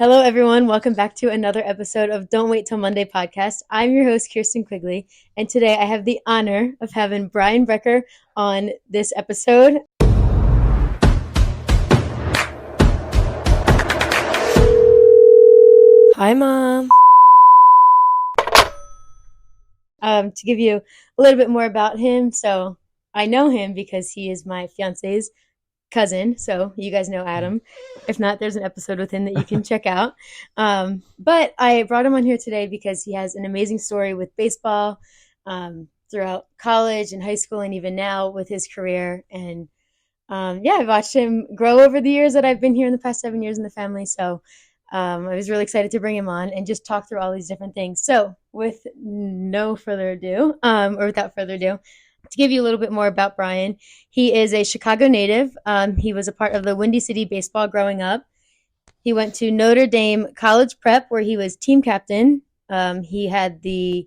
Hello, everyone. Welcome back to another episode of Don't Wait Till Monday podcast. I'm your host, Kirsten Quigley, and today I have the honor of having Bryan Broecker on this episode. Hi, Mom. To give you a little bit more about him, so I know him because he is my fiance's cousin, so you guys know Adam. If not, there's an episode with him that you can check out. But I brought him on here today because he has an amazing story with baseball throughout college and high school and even now with his career. And I've watched him grow over the years that I've been here in the past 7 years in the family. So I was really excited to bring him on and just talk through all these different things. So without further ado, to give you a little bit more about Bryan, he is a Chicago native. He was a part of the Windy City baseball growing up. He went to Notre Dame College Prep, where he was team captain. He had the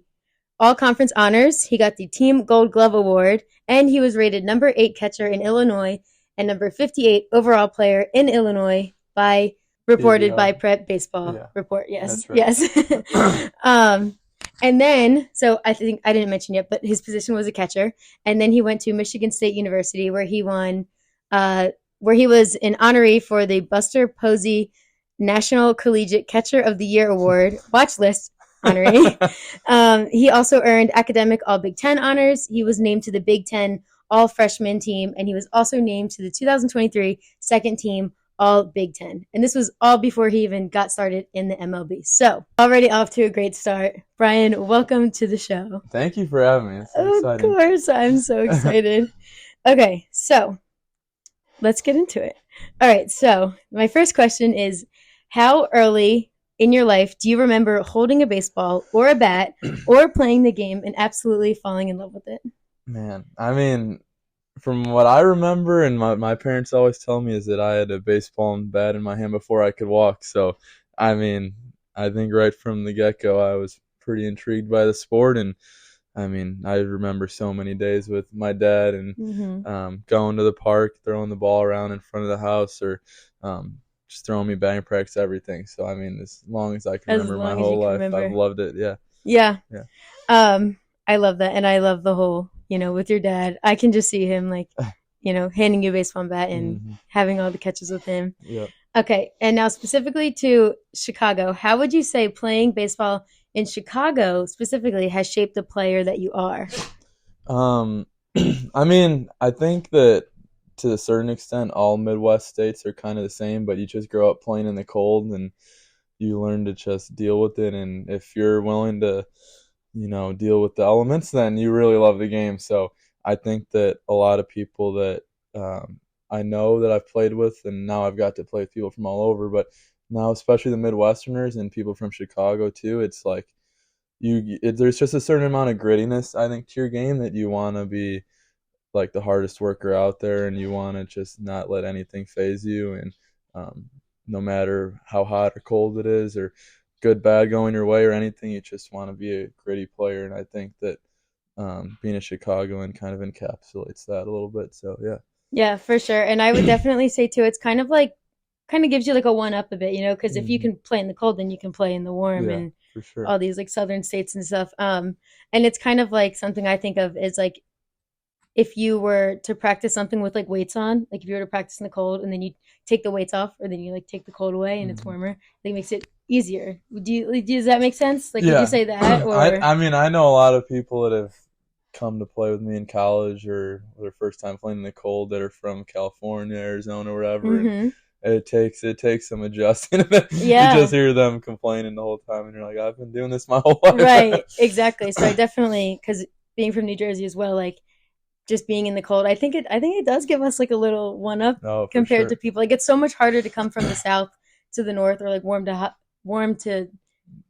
all-conference honors. He got the Team Gold Glove Award, and he was rated number 8 catcher in Illinois and number 58 overall player in Illinois reported by Prep Baseball Report. Yes, right. Yes. And then, so I think I didn't mention yet, but his position was a catcher. And then he went to Michigan State University, where he won, where he was an honoree for the Buster Posey National Collegiate Catcher of the Year Award, watch list honoree. He also earned academic All Big Ten honors. He was named to the Big Ten All Freshman team, and he was also named to the 2023 second team All Big Ten. And this was all before he even got started in the MLB. So already off to a great start. Bryan, welcome to the show. Thank you for having me. It's so exciting. Of course, I'm so excited. Okay, so let's get into it. All right, so my first question is, how early in your life do you remember holding a baseball or a bat or playing the game and absolutely falling in love with it? Man, I mean, from what I remember, and my parents always tell me, is that I had a baseball and bat in my hand before I could walk. So, I mean, I think right from the get-go, I was pretty intrigued by the sport. And, I mean, I remember so many days with my dad and going to the park, throwing the ball around in front of the house, or just throwing me batting practice, everything. So, I mean, as long as I can remember my whole life, I've loved it. Yeah. I love that. And I love the whole, with your dad, I can just see him handing you a baseball and bat and having all the catches with him. Yeah. Okay. And now specifically to Chicago, how would you say playing baseball in Chicago specifically has shaped the player that you are? I mean, I think that to a certain extent, all Midwest states are kind of the same, but you just grow up playing in the cold and you learn to just deal with it. And if you're willing to, deal with the elements, then you really love the game. So I think that a lot of people that I know that I've played with, and now I've got to play with people from all over, but now especially the Midwesterners and people from Chicago too, it's like there's just a certain amount of grittiness, I think, to your game, that you want to be like the hardest worker out there, and you want to just not let anything faze you. And no matter how hot or cold it is, or good, bad going your way or anything, you just want to be a gritty player. And I think that being a Chicagoan kind of encapsulates that a little bit. So, yeah. Yeah, for sure. And I would definitely say, too, it's kind of gives you like a one-up a bit, because if you can play in the cold, then you can play in the warm and for sure. All these like southern states and stuff. And it's kind of like something I think of is like if you were to practice something with like weights on, like if you were to practice in the cold and then you take the weights off, or then you like take the cold away and it's warmer, it makes it easier. Does that make sense? Like, would you say that? Or I mean, I know a lot of people that have come to play with me in college or their first time playing in the cold that are from California, Arizona, wherever. And it takes some adjusting. Yeah. You just hear them complaining the whole time, and you're like, I've been doing this my whole life. Right, exactly. So I definitely, because being from New Jersey as well, like just being in the cold, I think it does give us like a little one up compared to people. Like it's so much harder to come from the south to the north, or like warm to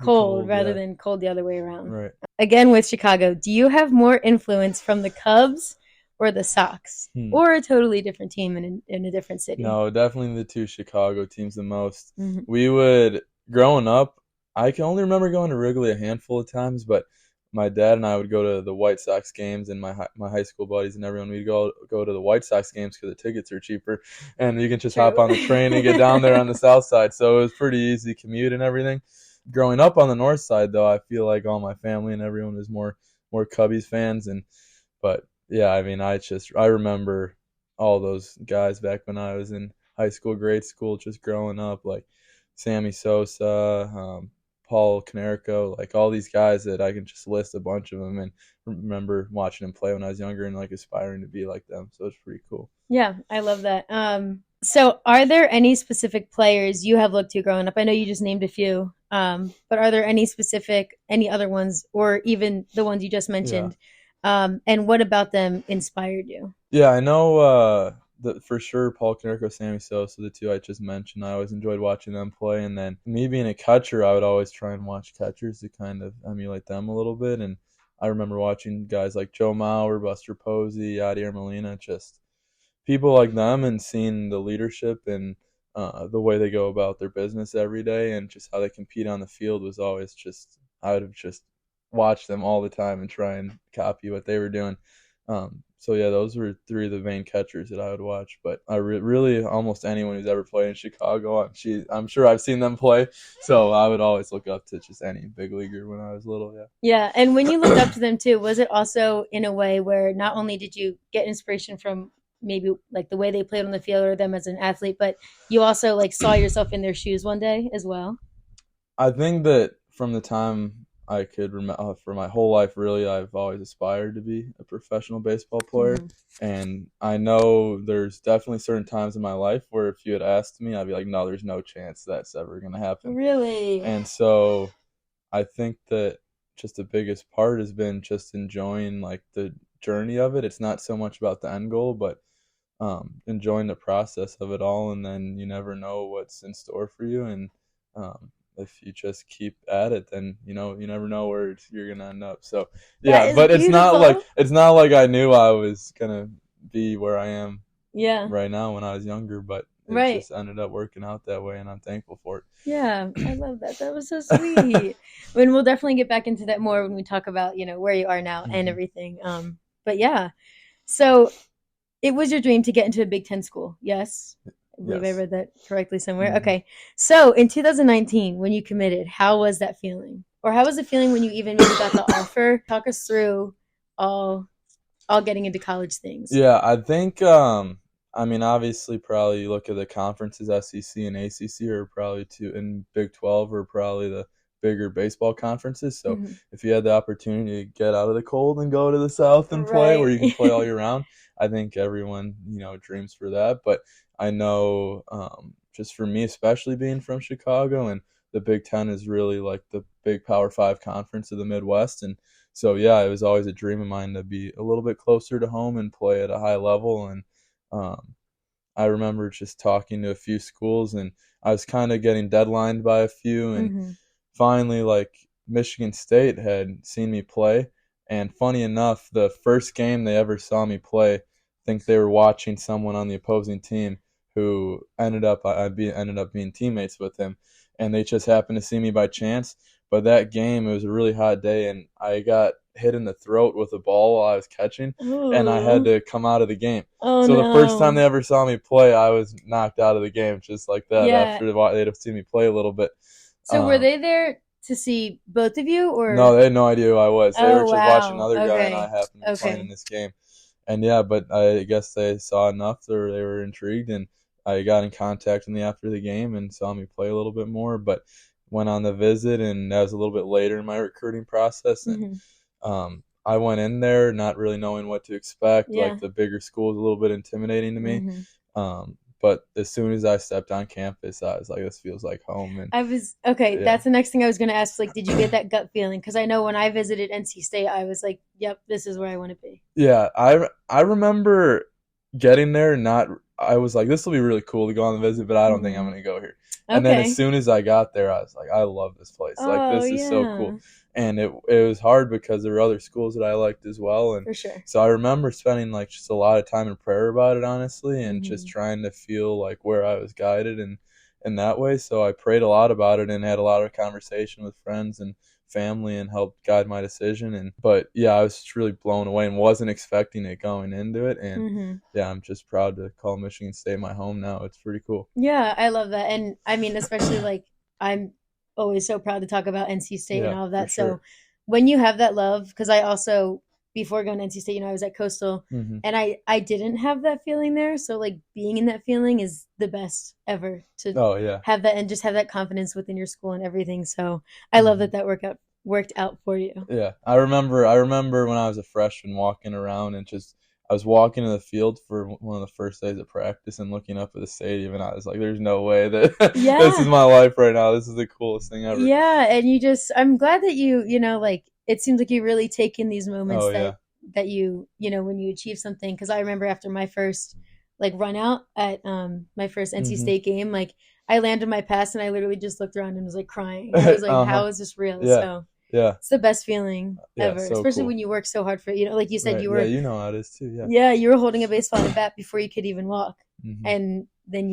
cold rather than cold the other way around. Right. Again, with Chicago, do you have more influence from the Cubs or the Sox, or a totally different team in a different city? No, definitely the two Chicago teams the most. We would, growing up, I can only remember going to Wrigley a handful of times, but my dad and I would go to the White Sox games, and my high school buddies and everyone, we'd go to the White Sox games because the tickets are cheaper, and you can just hop True. on the train and get down there on the south side. So it was pretty easy commute and everything. Growing up on the north side, though, I feel like all my family and everyone was more Cubbies fans, and but yeah, I mean, I remember all those guys back when I was in high school, grade school, just growing up, like Sammy Sosa, Paul Canerico, like all these guys that I can just list a bunch of them, and remember watching them play when I was younger and like aspiring to be like them. So it's pretty cool. Yeah, I love that. So are there any specific players you have looked to growing up? I know you just named a few, but are there any other ones, or even the ones you just Yeah. mentioned? And what about them inspired you? Yeah, I know that for sure Paul Canerico, Sammy Sosa, the two I just mentioned. I always enjoyed watching them play, and then me being a catcher, I would always try and watch catchers to kind of emulate them a little bit. And I remember watching guys like Joe Mauer, Buster Posey, Yadier Molina, just people like them, and seeing the leadership and the way they go about their business every day, and just how they compete on the field was always just I would have just watched them all the time and try and copy what they were doing. So yeah, those were three of the main catchers that I would watch. But really almost anyone who's ever played in Chicago, I'm sure I've seen them play. So I would always look up to just any big leaguer when I was little. Yeah. Yeah, and when you looked up to them too, was it also in a way where not only did you get inspiration from maybe like the way they played on the field or them as an athlete, but you also like saw yourself in their shoes one day as well? I think that from the time I could remember, for my whole life, really, I've always aspired to be a professional baseball player. Mm-hmm. And I know there's definitely certain times in my life where if you had asked me, I'd be like, no, there's no chance that's ever going to happen. Really? And so I think that just the biggest part has been just enjoying like the journey of it. It's not so much about the end goal, but enjoying the process of it all. And then you never know what's in store for you. And if you just keep at it, then you never know where you're gonna end up. So That yeah, is but beautiful. it's not like I knew I was gonna be where I am Yeah, right now when I was younger, but it right. just ended up working out that way, and I'm thankful for Yeah, I love that. That was so it. sweet. When we'll definitely get back into that more when we talk about, where you are now and hmm everything. But yeah. So it was your dream to get into a Big Ten school. Yes. I believe I Yes. read that correctly somewhere. hmm Okay. So in 2019, when you committed, how was that feeling? Or how was it feeling when you even maybe got the offer? Talk us through all all getting into college things. Yeah, I think I mean obviously probably you look at the conferences SEC and ACC are probably two, and Big 12 are probably the bigger baseball conferences. So Mm-hmm. if you had the opportunity to get out of the cold and go to the South and play where Right. you can play all year round, I think everyone, dreams for that. But I know just for me, especially being from Chicago, and the Big Ten is really like the big Power Five conference of the Midwest. And so yeah, it was always a dream of mine to be a little bit closer to home and play at a high level. And um, I remember just talking to a few schools, and I was kind of getting deadlined by a few, and Mm-hmm. finally, like Michigan State had seen me play, and funny enough, the first game they ever saw me play, I think they were watching someone on the opposing team who ended up being teammates with him, and they just happened to see me by chance. But that game, it was a really hot day, and I got hit in the throat with a ball while I was catching, and I had Ooh. to come out of the game. Oh So the first time no. they ever saw me play, I was knocked out of the game just like that. Yeah. After they'd have seen me play a little bit. So were Um, they there to see both of you no, or they had no idea who I was. They were oh just watching wow. another guy, and I Okay. happened to be playing in Okay. this game. And yeah, but I guess they saw enough, or they were intrigued, and I got in contact with me after the game and saw me play a little bit more. But went on the visit, and that was a little bit later in my recruiting process, and Hmm. I went in there not really knowing what to expect. Like Yeah. the bigger school is a little bit intimidating to me. Hmm. But as soon as I stepped on campus, I was like, this feels like home. And I was okay. yeah, That's the next thing I was going to ask. Like, did you get that gut feeling? Because I know when I visited NC State, I was like, "Yep, this is where I want to be." yeah, I remember getting there. Not I was like, this will be really cool to go on the visit, but I don't think I'm Hmm. gonna go here. And then as Okay. soon as I got there, I was like, I love this place. Like Oh this is so cool. yeah, And it was hard because there were other schools that I liked as well. And for sure. so I remember spending like just a lot of time in prayer about it, honestly, and just Hmm. trying to feel like where I was guided. in that way. So I prayed a lot about it and had a lot of conversation with friends and family and helped guide my decision. And but yeah, I was just really blown away and wasn't expecting it going into it. And Hmm. yeah, I'm just proud to call Michigan State my home now. It's pretty cool. Yeah, I love that. And I mean, especially like I'm always so proud to talk about NC State and Yeah, all of for that. So sure. when you have that love, because I also before going to NC State, I was at Coastal Hmm. and I didn't have that feeling there. So like being in that feeling is the best ever to Oh yeah. have that and just have that confidence within your school and everything. So I love Hmm. that that worked out for you. Yeah, I remember when I was a freshman walking around and just I was walking in the field for one of the first days of practice and looking up at the stadium and I was like, "There's no way that this is Yeah. my life right now. This is the coolest thing ever." Yeah, and you just I'm glad that like it seems like you really take in these moments Oh that yeah. when you achieve something because I remember after my first like run out at my first NC Hmm. State game, like I landed my pass and I literally just looked around and was like crying. I was like, Uh-huh. how is this real? Yeah. So Yeah. it's the best feeling Yeah, ever, so especially when cool. you work so hard for like you said Right. you Yeah, were you know how it is too. Yeah. yeah, you were holding a baseball and a bat before you could even walk. Hmm. And then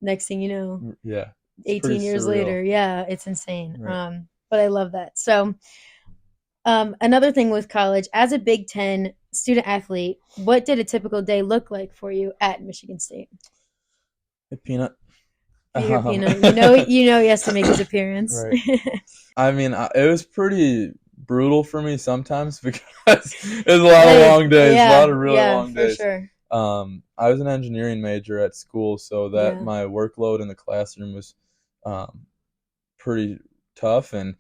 next thing you know, Yeah. It's pretty 18 years surreal. later. Yeah, it's insane. Right. But I love that. So, another thing with college, as a Big Ten student athlete, what did a typical day look like for you at Michigan State? Hey, Peanut. Peter Um, Peanut, he has to make his appearance. right. I mean, it was pretty brutal for me sometimes because it was a lot of Hey, long days, a lot yeah, of really yeah, long for days. sure. I was an engineering major at school, so that Yeah. my workload in the classroom was um, pretty tough. And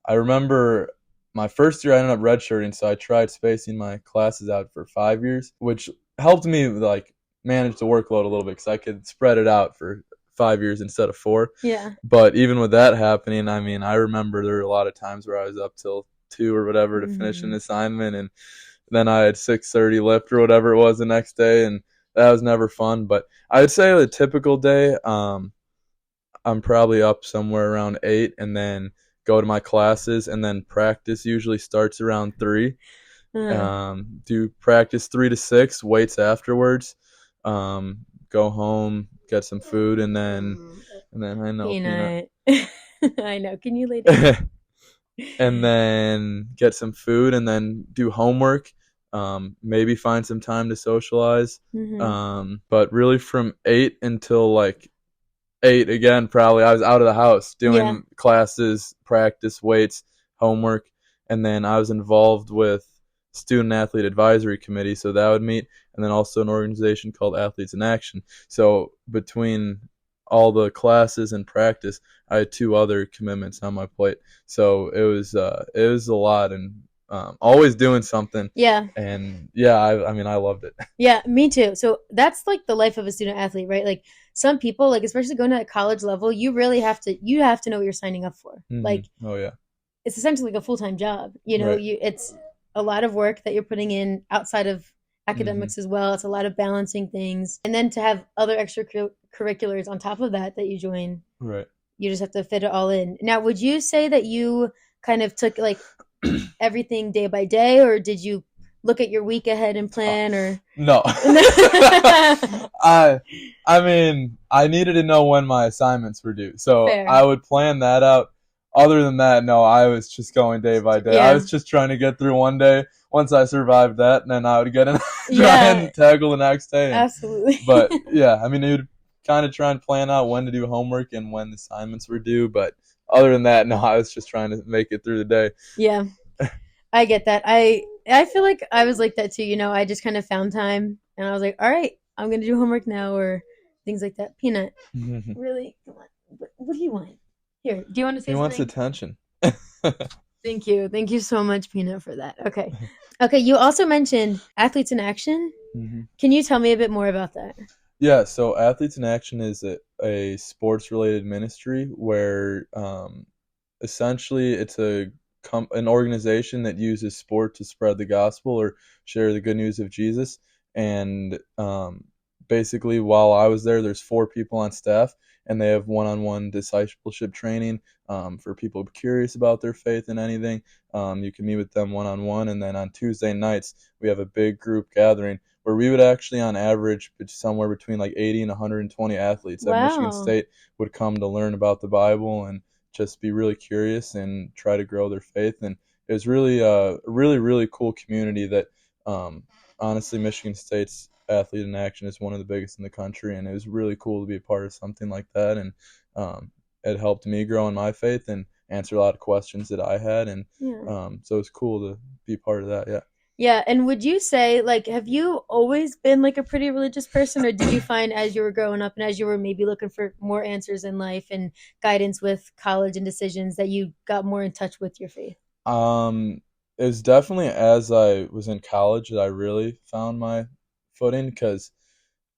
I remember my first year I ended up redshirting, so I tried spacing my classes out for 5 years, which helped me like manage the workload a little bit because I could spread it out for 5 years instead of four. Yeah. But even with that happening, I mean, I remember there were a lot of times where I was up till 2 or whatever to finish an Hmm. assignment, and then I had 6:30 lift or whatever it was the next day, and that was never fun. But I would say a typical day, I'm probably up somewhere around 8 and then go to my classes and then practice usually starts around 3. Uh, Do practice 3 to 6, weights afterwards. Go home, get some food, and then I know Peanut. Peanut. I know. Can you lay down? And then get some food and then do homework. Maybe find some time to socialize. Hmm. But really from 8 until like 8 again, probably I was out of the house Yeah. doing classes, practice, weights, homework, and then I was involved with student athlete advisory committee, so that would meet, and then also an organization called Athletes in Action. So between all the classes and practice, I had 2 other commitments on my plate. So it was a lot, and always doing something. Yeah. And yeah, I mean I loved it. Yeah, me too. So that's like the life of a student athlete, right? Like some people, like especially going to a college level, you have to know what you're signing up for. Hmm. Like Oh yeah. it's essentially like a full time job. Right. It's a lot of work that you're putting in outside of Hmm. academics as well. It's a lot of balancing things, and then to have other extracurriculars on top of that that you join, Right. you just have to fit it all in. Now, would you say that you kind of took like everything day by day, or did you look at your week ahead and Oh, plan, or no. I I mean, I needed to know when my assignments were due. So fair? I would plan that out. Other than that, no, I was just going day by day. I Yeah, was just trying to get through one day. Once I survived that, then I would get in try yeah, and tackle the next day. And absolutely. but yeah, I mean, it would kind of try and plan out when to do homework and when the assignments were due. But other than that, no, I was just trying to make it through the day. Yeah, I get that. I feel like I was like that too. I just kind of found time, and I was like, all right, I'm gonna do homework now, or things like that. Peanut, really? Come on. What do you want? Here, do you want to He say wants something? attention. Thank you so much, Peanut, for that. Okay, okay. You also mentioned athletes in action. Hmm. Can you tell me a bit more about that? Yeah, so Athletes in Action is a sports related ministry where essentially it's an organization that uses sport to spread the gospel or share the good news of Jesus. And basically while I was there, there's 4 people on staff, and they have one-on-one discipleship training for people curious about their faith and anything. You can meet with them one-on-one, and then on Tuesday nights we have a big group gathering where we would actually, on average, somewhere between like 80 and 120 athletes at Michigan Wow. State would come to learn about the Bible and just be really curious and try to grow their faith. And it was really a really cool community that um, honestly, Michigan State's Athlete in Action is one of the biggest in the country, and it was really cool to be a part of something like that. And it helped me grow in my faith and answer a lot of questions that I had. And Yeah. so it's cool to be part of that. Yeah. Yeah, and would you say, like, have you always been like a pretty religious person, or did you find as you were growing up and as you were maybe looking for more answers in life and guidance with college and decisions that you got more in touch with your faith? Um, it was definitely as I was in college that I really found my footing because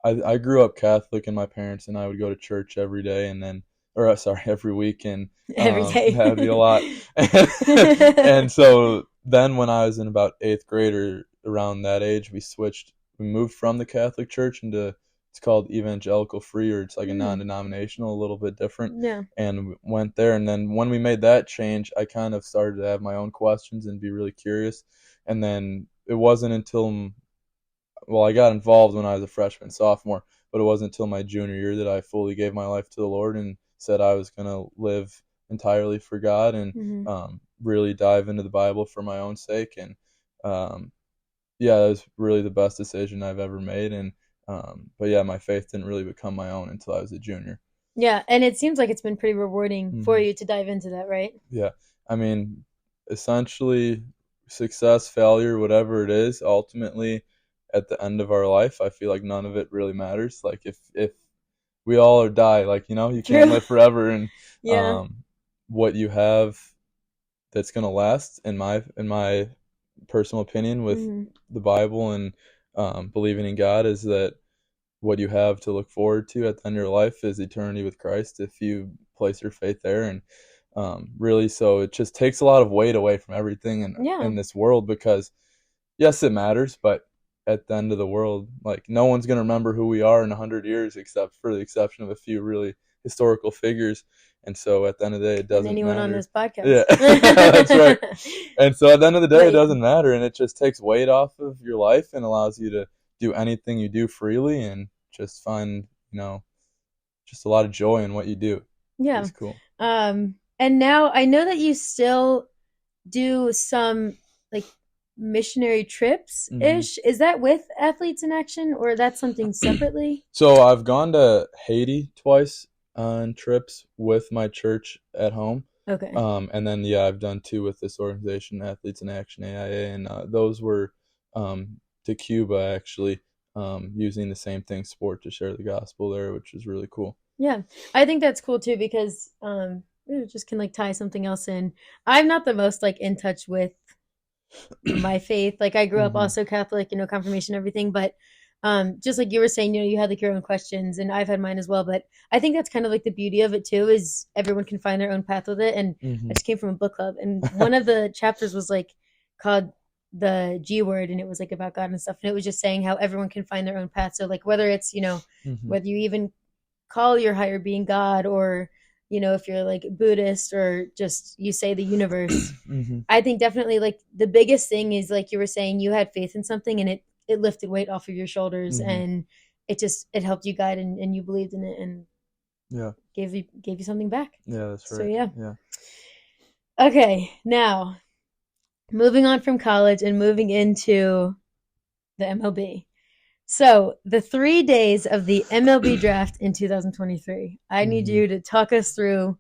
I grew up Catholic, and my parents and I would go to church every day, and then, or sorry, every week, and Every that'd be a lot. day. And so then, when I was in about 8th grade or around that age, we moved from the Catholic Church into, it's called Evangelical Free, or it's like a Mm, non-denominational, a little bit different, yeah. and went there. And then when we made that change, I kind of started to have my own questions and be really curious. And then it wasn't until, well, I got involved when I was a freshman, sophomore, but it wasn't until my junior year that I fully gave my life to the Lord and said I was going to live entirely for God and Hmm. really dive into the Bible for my own sake. And um, yeah, that was really the best decision I've ever made. And but yeah, my faith didn't really become my own until I was a junior. Yeah, and it seems like it's been pretty rewarding for Hmm. you to dive into that, right? Yeah, I mean, essentially, success, failure, whatever it is, ultimately, at the end of our life, I feel like none of it really matters. Like if we all are die, like you can't True. live forever, and Yeah. um, what you have that's gonna last, in my personal opinion, with Hmm. the Bible and believing in God, is that what you have to look forward to at the end of your life is eternity with Christ if you place your faith there. And really, so it just takes a lot of weight away from everything Yeah. in this world because, yes, it matters, but at the end of the world, like no one's going to remember who we are in 100 years except for the exception of a few really historical figures. And so at the end of the day, it And doesn't anyone on matter. this podcast. Yeah, that's right. And so at the end of the day, it But doesn't matter, and it just takes weight off of your life and allows you to do anything you do freely and just find, just a lot of joy in what you do, which yeah. is cool. And now I know that you still do some like missionary trips Hmm. ish. Is that with Athletes in Action or that's something separately? So I've gone to Haiti twice on trips with my church at home. Okay. And then, yeah, I've done 2 with this organization, Athletes in Action AIA, and those were to Cuba, actually, using the same thing, sport, to share the gospel there, which is really cool. Yeah. I think that's cool too because it just can like tie something else in. I'm not the most like in touch with my faith. Like I grew up Hmm. also Catholic, confirmation, everything, but just like you were saying, you had like your own questions and I've had mine as well. But I think that's kind of like the beauty of it too, is everyone can find their own path with it. And I Hmm. just came from a book club and one of the chapters was like called the G word and it was like about God and stuff. And it was just saying how everyone can find their own path. So like whether it's, Hmm. whether you even call your higher being God or, if you're like Buddhist or just you say the universe, Hmm. I think definitely like the biggest thing is like you were saying, you had faith in something and it lifted weight off of your shoulders Hmm. and it helped you guide and you believed in it and Yeah. gave you something back. Yeah, that's So right. yeah. Yeah. Okay, now moving on from college and moving into the MLB. So the 3 days of the MLB draft in 2023. I need Hmm. you to talk us through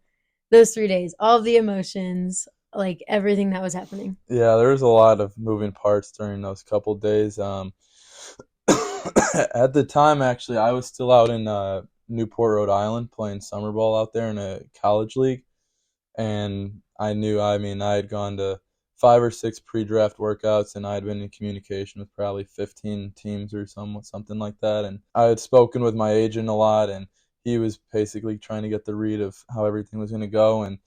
those 3 days, all of the emotions, like everything that was happening. Yeah, there was a lot of moving parts during those couple days. At the time, actually, I was still out in Newport, Rhode Island, playing summer ball out there in a college league, and I mean, I had gone to 5 or 6 pre-draft workouts, and I had been in communication with probably 15 teams or something like that, and I had spoken with my agent a lot, and he was basically trying to get the read of how everything was going to go, and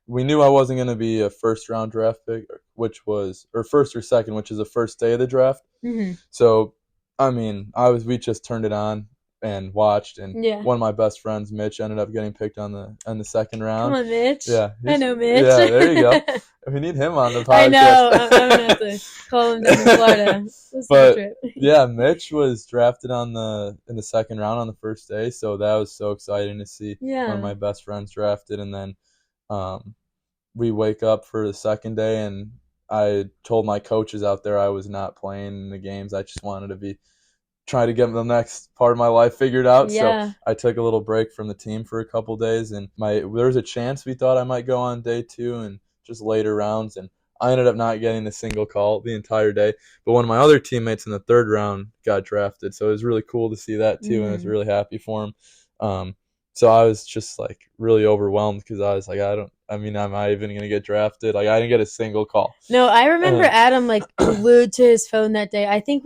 we knew I wasn't going to be a first round draft pick, or first or second, which is the first day of the draft. Mm-hmm. So, I mean, we just turned it on. and watched. And Yeah. one of my best friends, Mitch, ended up getting picked on the second Come round. on, Mitch. Yeah, I know Mitch. yeah. There you go. We need him on the I podcast. know. I'm gonna have to call him down to Florida. Listen to the But trip. yeah, Mitch was drafted in the second round on the first day, so that was so exciting to see one of Yeah. my best friends drafted. And then um, we wake up for the second day, and I told my coaches out there I was not playing in the games. I just wanted to be trying to get the next part of my life figured out. So Yeah. I took a little break from the team for a couple days, and there was a chance we thought I might go on day 2 and just later rounds, and I ended up not getting a single call the entire day. But one of my other teammates in the third round got drafted, so it was really cool to see that too, and I was Mm. really happy for him. Um, so I was just like really overwhelmed because I was like, am I even gonna get drafted? Like I didn't get a single call. No, I remember And Adam like glued to his phone that day. I think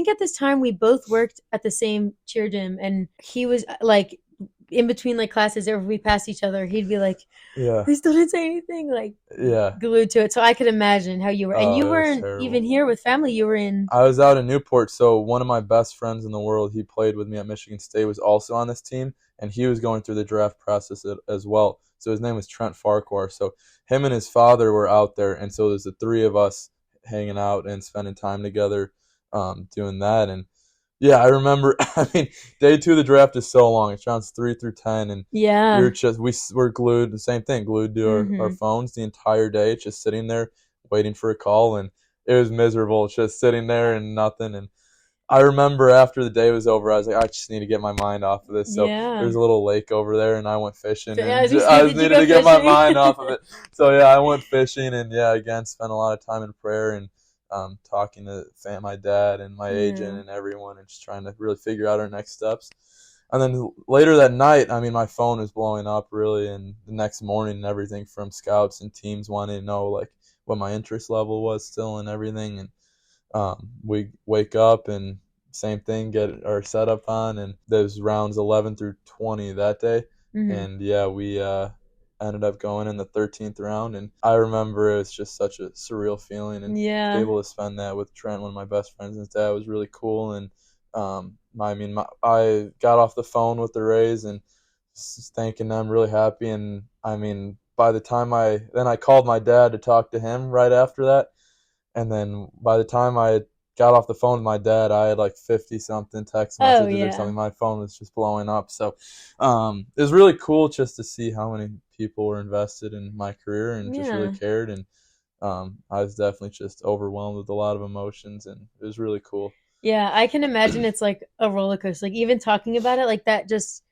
at this time we both worked at the same cheer gym, and he was like in between like classes, if we passed each other, he'd be like, yeah, we still didn't say anything, like yeah. glued to it. So I could imagine how you were. And you Oh, it was weren't even terrible. here with family. You were in. I was out in Newport, so one of my best friends in the world, he played with me at Michigan State, was also on this team, and he was going through the draft process as well. So his name was Trent Farquhar. So him and his father were out there, and so there's the three of us hanging out and spending time together, doing that. And yeah, I remember. I mean, day 2 of the draft is so long. It's rounds 3 through 10, and Yeah. we're glued. The same thing, glued to our Mm-hmm. phones the entire day, just sitting there waiting for a call, and it was miserable just sitting there and nothing. And I remember after the day was over, I was like, I just need to get my mind off of this. So Yeah. there's a little lake over there, and I went fishing, Yeah, and as we I say, just did you needed go to get my mind fishing? off of it. So yeah, I went fishing, and yeah, again, spent a lot of time in prayer and talking to my dad and my agent Yeah. and everyone, and just trying to really figure out our next steps. And then later that night, I mean, my phone was blowing up really, and the next morning, and everything from scouts and teams wanting to know like what my interest level was still and everything. And we wake up and same thing, get our setup on, and those rounds 11 through 20 that day. Mm-hmm. And yeah, we ended up going in the 13th round, and I remember it was just such a surreal feeling, and to be Yeah. able to spend that with Trent, one of my best friends, and his dad was really cool. And I got off the phone with the Rays and thanking them, really happy. And I mean, by the time I called my dad to talk to him right after that, and then by the time I got off the phone with my dad, I had like 50 something text Oh messages or yeah. something. My phone was just blowing up. So it was really cool just to see how many people were invested in my career and just really Yeah. cared. And I was definitely just overwhelmed with a lot of emotions, and it was really cool. Yeah, I can imagine it's like a roller coaster. Like even talking about it, like that just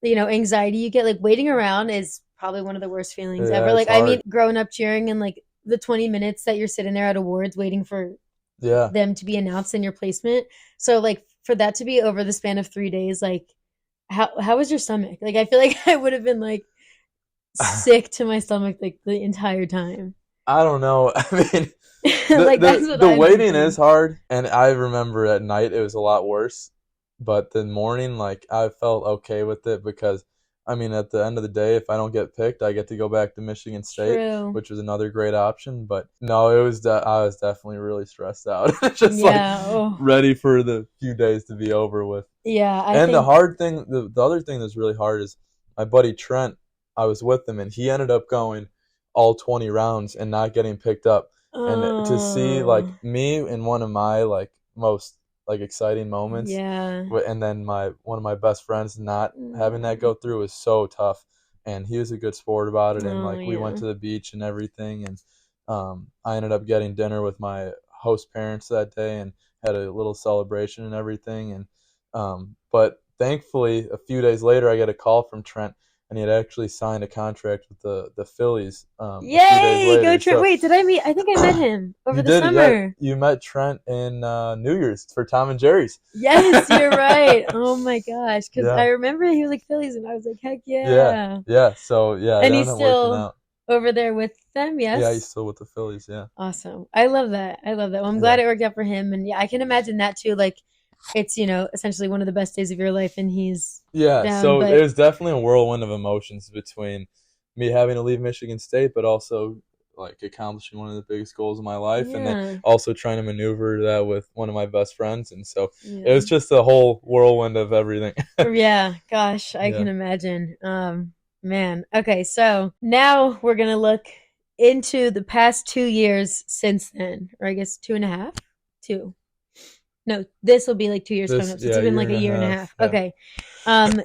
anxiety you get like waiting around is probably one of the worst feelings ever. Yeah, it's Like I mean, hard. growing up cheering and like the 20 minutes that you're sitting there at awards waiting for Yeah. them to be announced in your placement. So like for that to be over the span of 3 days, like how was your stomach? Like I feel like I would have been like sick to my stomach like the entire time. I don't know. I mean, Like that's what the I'd be waiting is feeling. hard, and I remember at night it was a lot worse. But the morning, like I felt okay with it because, I mean, at the end of the day, if I don't get picked, I get to go back to Michigan State, True. which was another great option. But no, I was definitely really stressed out, just like Yeah. Oh. ready for the few days to be over with. Yeah, I And the think hard thing, the other thing that's really hard is my buddy Trent. I was with him, and he ended up going all 20 rounds and not getting picked up. And to see like oh, me in one of my like most like exciting moments, yeah. and then my one of my best friends not having that Mm. go through was so tough. And he was a good sport about it, and Oh, like we went yeah. to the beach and everything. And I ended up getting dinner with my host parents that day and had a little celebration and everything. And but thankfully, a few days later, I get a call from Trent, and he had actually signed a contract with the Phillies a few days Yay! Go later. Trent. So Wait, did I meet? I think I met him over you the did it, yeah. summer. You met Trent in New Year's for Tom and Jerry's. Yes, you're right. Oh my gosh, because Yeah, I remember he was like Phillies, and I was like, heck yeah, yeah. yeah. So yeah, it And he's ended up working still out. over there with them. Yeah, he's Yes. still with the Phillies. Yeah, Awesome. I love that. I love that. Well, I'm glad yeah, it worked out for him. And yeah, I can imagine that too. Like, it's essentially one of the best days of your life, and he's yeah. down. So it But was definitely a whirlwind of emotions between me having to leave Michigan State, but also like accomplishing one of the biggest goals of my life, and then Yeah. also trying to maneuver that with one of my best friends, and so it Yeah. was just a whole whirlwind of everything. Yeah, gosh, I Yeah. can imagine. Man. Okay, so now we're gonna look into the past 2 years since then, or I guess two and a half. Two. No, this will be like 2 years coming This, up. So it's yeah, been year like and a a year and a half. half. Yeah. Okay. Um,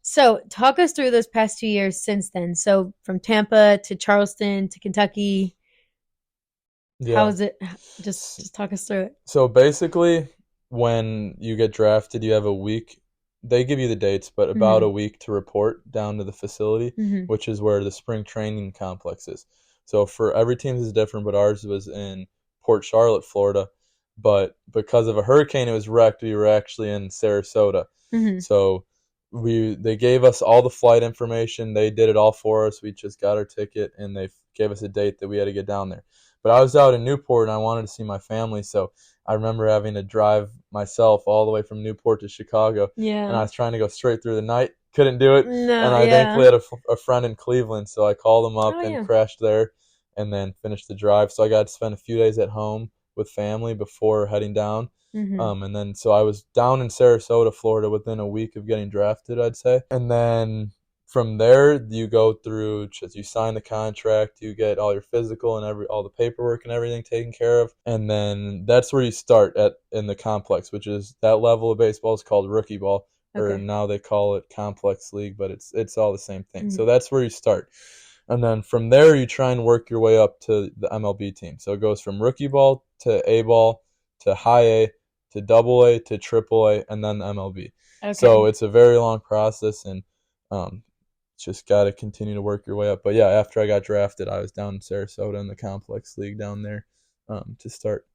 so talk us through those past 2 years since then. So from Tampa to Charleston to Kentucky, how Yeah. is it? Just talk us through it. So basically, when you get drafted, you have a week. They give you the dates, but about Mm-hmm. a week to report down to the facility, Mm-hmm. which is where the spring training complex is. So for every team is different, but ours was in Port Charlotte, Florida. But because of a hurricane, it was wrecked. We were actually in Sarasota. Mm-hmm. So they gave us all the flight information. They did it all for us. We just got our ticket, and they gave us a date that we had to get down there. But I was out in Newport, and I wanted to see my family, so I remember having to drive myself all the way from Newport to Chicago, and I Yeah. was trying to go straight through the night. Couldn't do it, and No, I thankfully yeah. had a friend in Cleveland, so I called him Oh up and yeah. crashed there, and then finished the drive. So I got to spend a few days at home with family before heading down. Mm-hmm. And then so I was down in Sarasota, Florida, within a week of getting drafted, I'd say. And then from there, you go through just you sign the contract, you get all your physical and all the paperwork and everything taken care of, and then that's where you start at in the complex, which is that level of baseball is called rookie ball, or Okay. now they call it complex league, but it's all the same thing. Mm-hmm. So that's where you start. And then from there, you try and work your way up to the MLB team. So it goes from rookie ball to A ball to high A to double A to triple A and then the MLB. So Okay. it's a very long process, and um, just got to continue to work your way up. But yeah, after I got drafted, I was down in Sarasota in the complex league down there to start.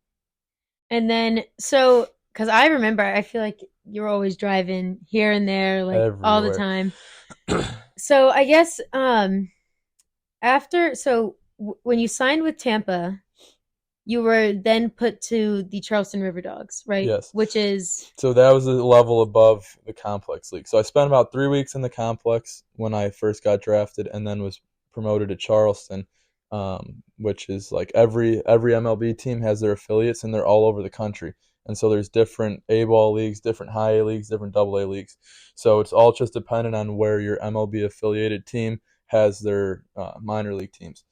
And then so because I remember, I feel like you're always driving here and there, like all the Everywhere. time. So I guess when you signed with Tampa, you were then put to the Charleston River Dogs, right? Yes. Which is So that was a level above the complex league. So I spent about 3 weeks in the complex when I first got drafted, and then was promoted to Charleston, which is like every MLB team has their affiliates, and they're all over the country. And so there's different A ball leagues, different high A leagues, different double A leagues. So it's all just dependent on where your MLB affiliated team has their minor league teams.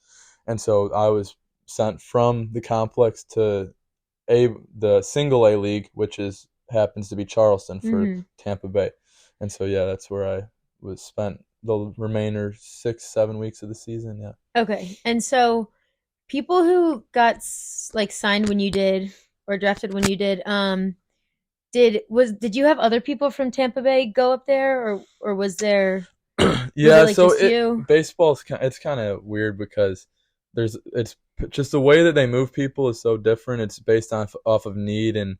And so I was sent from the complex to the single A league, which is happens to be Charleston for mhm. Tampa Bay, and so yeah, that's where I was spent the remainder 6 7 weeks of the season. Yeah. Okay. And so people who got like signed when you did or drafted when you did, did you have other people from Tampa Bay go up there, or was it Yeah, like so just it you? baseball's it's kind of weird because it's just the way that they move people is so different. It's based off of need, and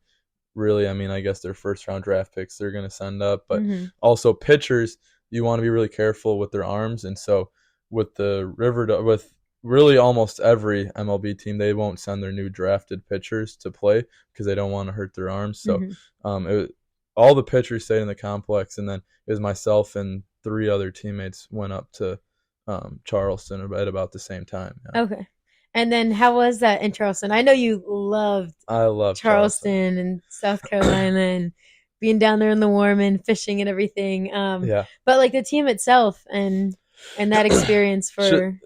really, I mean, I guess they're first round draft picks they're going to send up, but Mm-hmm. also pitchers, you want to be really careful with their arms. And so with with really almost every MLB team, they won't send their new drafted pitchers to play because they don't want to hurt their arms. So Mm-hmm. it, all the pitchers stayed in the complex, and then it was myself and three other teammates went up to Charleston at about the same time. Yeah. Okay. And then how was that in Charleston? I know you loved I love Charleston. Charleston and South Carolina and being down there in the warm and fishing and everything. Yeah. But like the team itself and that experience Should, for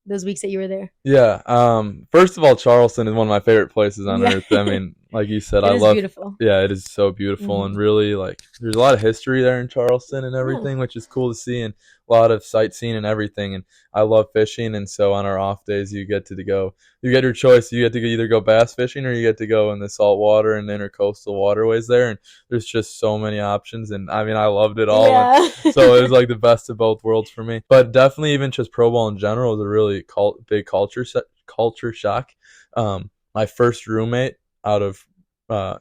those weeks that you were there. Yeah. First of all, Charleston is one of my favorite places on Yeah. earth. I mean, like you said, It I is love. beautiful. Yeah, it is so beautiful, and Hmm. really like there's a lot of history there in Charleston and Yeah. everything, which is cool to see, and a lot of sightseeing and everything. And I love fishing, and so on our off days, you get your choice. You get to either go bass fishing or you get to go in the saltwater and intercoastal waterways there, and there's just so many options. And I mean, I loved it all, and Yeah. so it was like the best of both worlds for me. But definitely, even just pro ball in general is a really big culture shock. My first roommate out of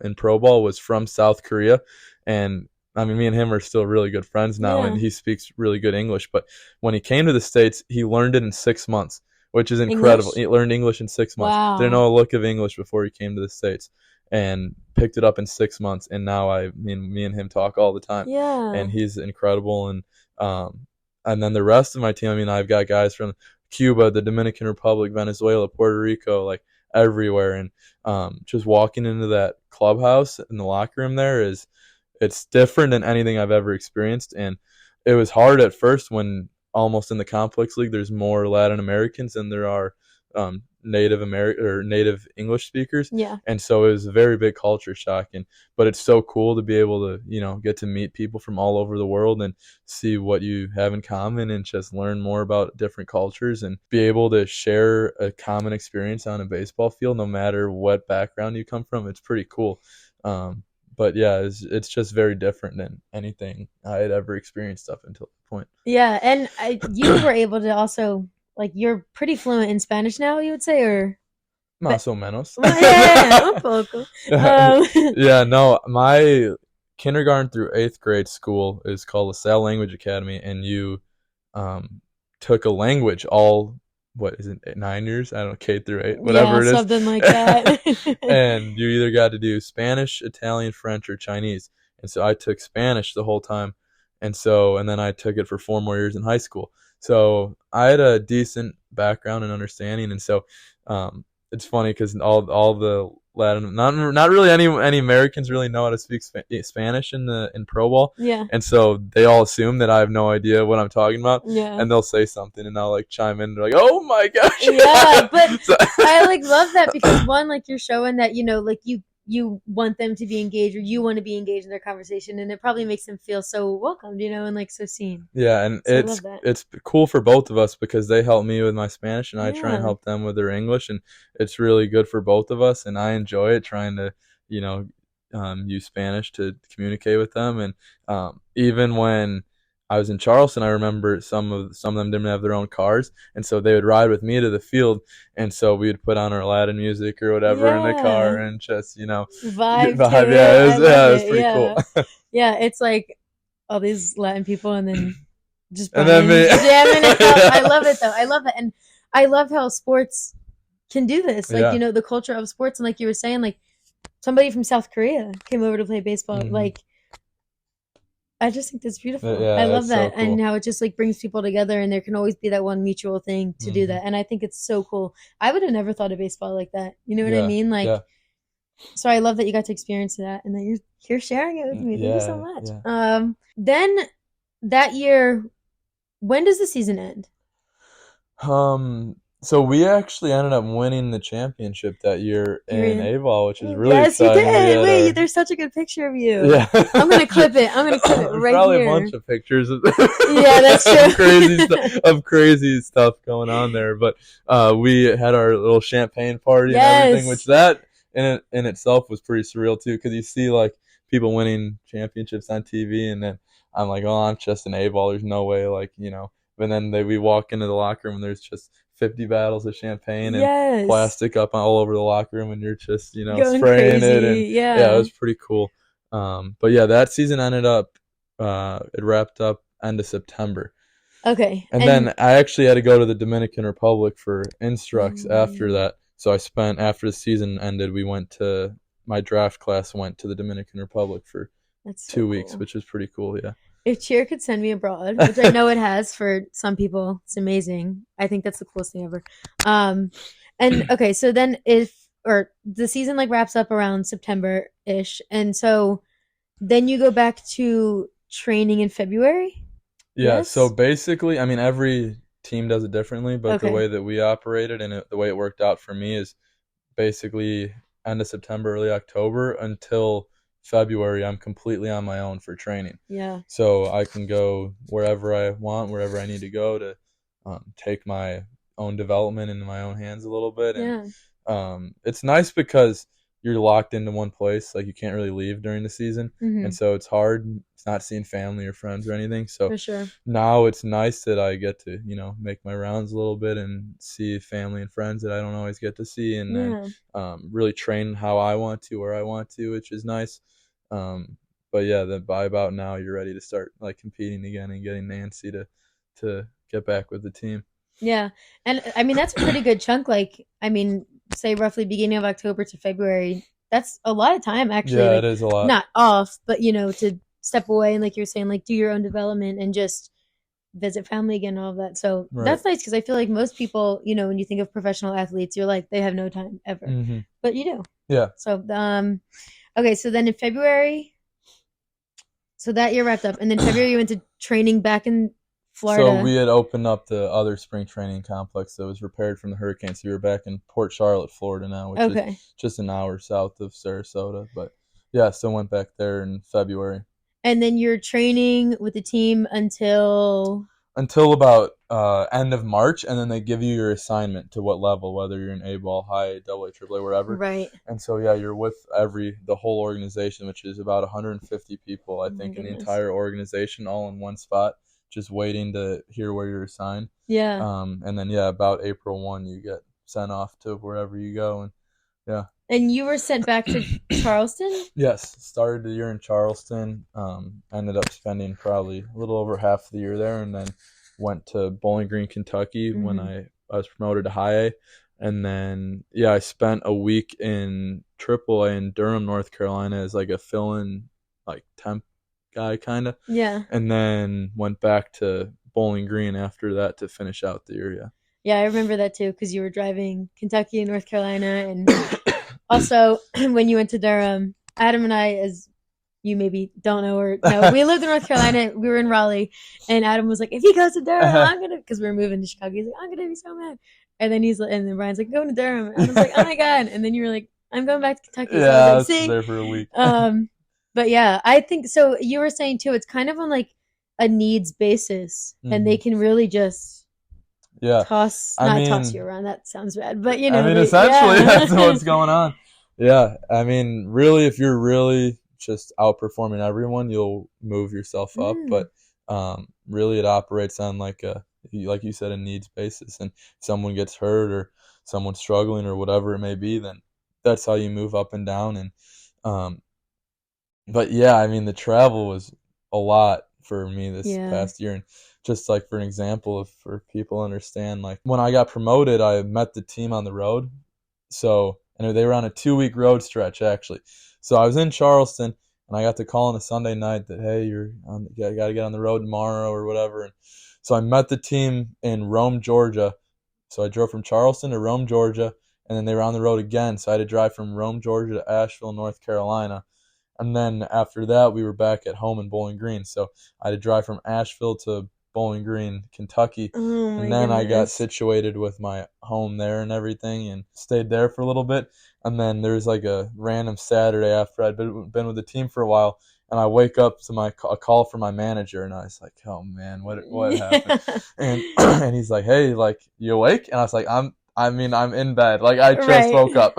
in pro ball was from South Korea, and I mean, me and him are still really good friends now, and Yeah. he speaks really good English. But when he came to the States, he learned it in 6 months, which is incredible. English? He learned English in 6 months. Didn't Wow. know a lick of English before he came to the States, and picked it up in 6 months. And now me and him talk all the time, Yeah. and he's incredible. Um, and then the rest of my team, I mean, I've got guys Cuba, the Dominican Republic, Venezuela, Puerto Rico, like everywhere. And just walking into that clubhouse in the locker room there it's different than anything I've ever experienced. And it was hard at first when almost in the complex league there's more Latin Americans than there are Native American or native English speakers. Yeah. And so it was a very big culture shock. But it's so cool to be able to get to meet people from all over the world and see what you have in common and just learn more about different cultures and be able to share a common experience on a baseball field no matter what background you come from. It's pretty cool. But yeah, it's just very different than anything I had ever experienced up until that point. Yeah, and you were able to also, like, you're pretty fluent in Spanish now, you would say, or but Más o menos. well, yeah, un poco. Yeah, no, my kindergarten through 8th grade school is called LaSalle Language Academy, and you took a language all, what is it, 9 years? I don't know, K through 8, Yeah, whatever it something like that. is. And you either got to do Spanish, Italian, French, or Chinese. And so I took Spanish the whole time. And then I took it for 4 more years in high school. So I had a decent background and understanding. And so it's funny because all the Latin, not really any Americans really know how to speak Spanish in pro ball. Yeah. And so they all assume that I have no idea what I'm talking about. Yeah. And they'll say something and I'll like chime in. They're like, "Oh my gosh!" Yeah, but I like love that because one, like, you're showing that like you want them to be engaged, or you want to be engaged in their conversation, and it probably makes them feel so welcomed, and like so seen. Yeah, and So I love that. it's cool for both of us because they help me with my Spanish and I try and Yeah. help them with their English, and it's really good for both of us. And I enjoy it trying to you know use Spanish to communicate with them. And even when I was in Charleston, I remember some of them didn't have their own cars, and so they would ride with me to the field, and so we would put on our Latin music or whatever in the car Yeah. and just Vibe to vibe. it. Yeah, I yeah, love it was it. pretty cool. Yeah. Yeah, it's like all these Latin people and then just And then Brian me. jamming it up. I love Yeah. it though. I love it. And I love how sports can do this. Like, Yeah. the culture of sports, and like you were saying, like somebody from South Korea came over to play baseball. Mhm. Like, I just think that's beautiful. Yeah, I love that's so that. And cool. how it just like brings people together, and there can always be that one mutual thing to do Mhm. that. And I think it's so cool. I would have never thought of baseball like that. You know what I Yeah, mean? Like, yeah, so I love that you got to experience that and that you're sharing it with me. Thank you so yeah, much. yeah. Then that year, when does the season end? So we actually ended up winning the championship that year You're in in. A-ball, which is really Yes, you exciting. We did. had Wait, our there's such a good picture of you. yeah. I'm gonna clip it. I'm gonna clip it There's right probably here. a bunch of pictures of, Yeah, that's true. of crazy stuff going on there. But we had our little champagne party and everything, which Yes. that in itself was pretty surreal too, because you see like people winning championships on TV, and then I'm like, oh, I'm just an A-ball. There's no way, And then we walk into the locker room, and there's just 50 bottles of champagne and Yes. plastic up all over the locker room, and you're just Going spraying it. And crazy. yeah, it Yeah. was pretty cool. But yeah, that season ended up it wrapped up end of September. Okay. And And then I actually had to go to the Dominican Republic for instructs after mm, that. So after the season ended, my draft class went to the Dominican Republic for that's so 2 weeks, cool. which was pretty cool. Yeah. If cheer could send me abroad, which I know it has for some people, it's amazing. I think that's the coolest thing ever. Um, and okay, so then or the season like wraps up around September ish, and so then you go back to training in February. Yeah, so Yes. basically, I mean, every team does it differently, but the Okay. way that we operated and the way it worked out for me is basically end of September, early October until February. I'm completely on my own for training. Yeah. So I can go wherever I want, wherever I need to go to take my own development into my own hands a little bit. And Yeah. it's nice because you're locked into one place. Like you can't really leave during the season. And Hmm. so it's hard. It's not seeing family or friends or anything. So For sure. now it's nice that I get to, make my rounds a little bit and see family and friends that I don't always get to see, and then Yeah. really train how I want to, where I want to, which is nice. But yeah, by about now you're ready to start like competing again and getting Nancy to get back with the team. Yeah. And I mean, that's a pretty good chunk. Like, I mean, say roughly beginning of October to February. That's a lot of time, actually. Yeah, Like, it is a lot. not off, but to step away and, like you were saying, like do your own development and just visit family again, all of that. So Right. that's nice because I feel like most people, when you think of professional athletes, you're like they have no time ever, Hmm. but you do. Yeah. So okay, so then in February, so that year wrapped up, and then February you went to training back in So we Florida. had opened up the other spring training complex that was repaired from the hurricane. So we were back in Port Charlotte, Florida now, which is Okay, just an hour south of Sarasota. But yeah, still went back there in February. and then you're training with the team until Until about end of March, and then they give you your assignment to what level, whether you're in A ball, high, double A, triple A, wherever. right. And so yeah, you're with the whole organization, which is about 150 people, I Oh my think, in the goodness. entire organization, all in one spot, just waiting to hear where you're assigned. Yeah. And then yeah, about April 1, you get sent off to wherever you go, and yeah. And you were sent back to Charleston? Yes, started the year in Charleston. Ended up spending probably a little over half of the year there, and then went to Bowling Green, Kentucky when Hmm. I was promoted to high A, and then yeah, I spent a week in Triple A in Durham, North Carolina, as like a fill-in, like temp guy kind of, Yeah. and then went back to Bowling Green after that to finish out the year. Yeah, I remember that too because you were driving Kentucky and North Carolina. And Yeah. also, when you went to Durham, Adam and I, as you maybe don't know or no, we lived in North Carolina. We were in Raleigh, and Adam was like, "If he goes to Durham, I'm gonna," because we were moving to Chicago. He's like, "I'm gonna be so mad." And then and then Brian's like, "Going to Durham." And I was like, "Oh my god!" And then you were like, "I'm going back to Kentucky." So I was Yeah, I like, was "See," there for a week. um, but yeah, I think so. You were saying too, it's kind of on like a needs basis, and they Hmm. can really just Yeah, I not toss you mean, around. That sounds bad, but essentially yeah. that's what's going on. Yeah, I mean, really, if you're really just outperforming everyone, you'll move yourself up. Mm, But really, it operates on like you said, a needs basis. And if someone gets hurt or someone's struggling or whatever it may be, then that's how you move up and down. And um, but yeah, I mean, the travel was a lot for me this yeah. past year. And just like for an example, if for people understand, like when I got promoted, I met the team on the road. So, and they were on a 2 week road stretch actually. So I was in Charleston, and I got to call on a Sunday night that, hey, you got to get on the road tomorrow or whatever. And so I met the team in Rome, Georgia. So I drove from Charleston to Rome, Georgia, and then they were on the road again. So I had to drive from Rome, Georgia to Asheville, North Carolina. And then after that, we were back at home in Bowling Green. So I had to drive from Asheville to Bowling Green, Kentucky. Oh And my then I got goodness. situated with my home there and everything, and stayed there for a little bit. And then there's like a random Saturday after I'd been with the team for a while, and I wake up to a call from my manager, and I was like, "Oh man, what happened?" Yeah. And and he's like, "Hey, like, you awake?" And I was like, I'm in bed. Like, I just Right. woke up."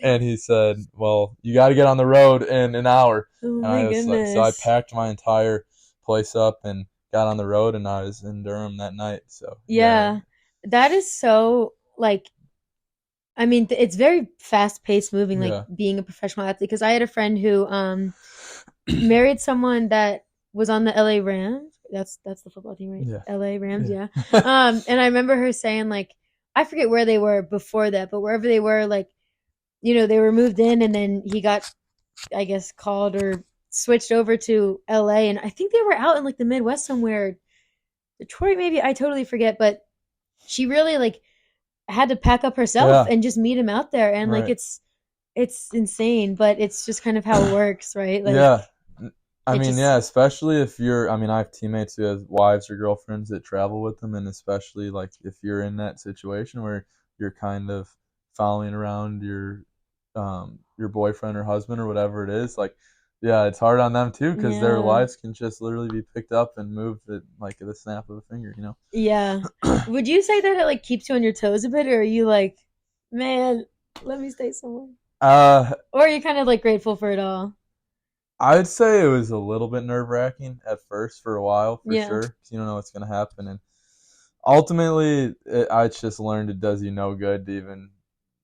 And he said, "Well, you got to get on the road in an hour." Oh And my I was like, so I goodness. packed my entire place up and got on the road, and I was in Durham that night. So yeah, Yeah. That is so like I mean it's very fast paced moving like yeah, being a professional athlete because I had a friend who married someone that was on the LA Rams. That's the football team, right? yeah, LA Rams, yeah. yeah. And I remember her saying like I forget where they were before that, but wherever they were like they were moved in and then he got I guess called or switched over to LA and I think they were out in like the Midwest somewhere. Detroit maybe, I totally forget, but she really like had to pack up herself Yeah, and just meet him out there and like right. it's insane, but it's just kind of how it works, right? Like Yeah. I it mean, just yeah, especially if I mean, I have teammates who have wives or girlfriends that travel with them, and especially like if you're in that situation where you're kind of following around your boyfriend or husband or whatever it is, like, yeah, it's hard on them too because their yeah. lives can just literally be picked up and moved at like the snap of a finger. Yeah. Would you say that it like keeps you on your toes a bit or are you like, man, let me stay somewhere? uh, Or are you kind of like grateful for it all? I'd say it was a little bit nerve wracking at first for a while, for Yeah. sure, 'cause you don't know what's gonna happen, and ultimately, I just learned it does you no good to even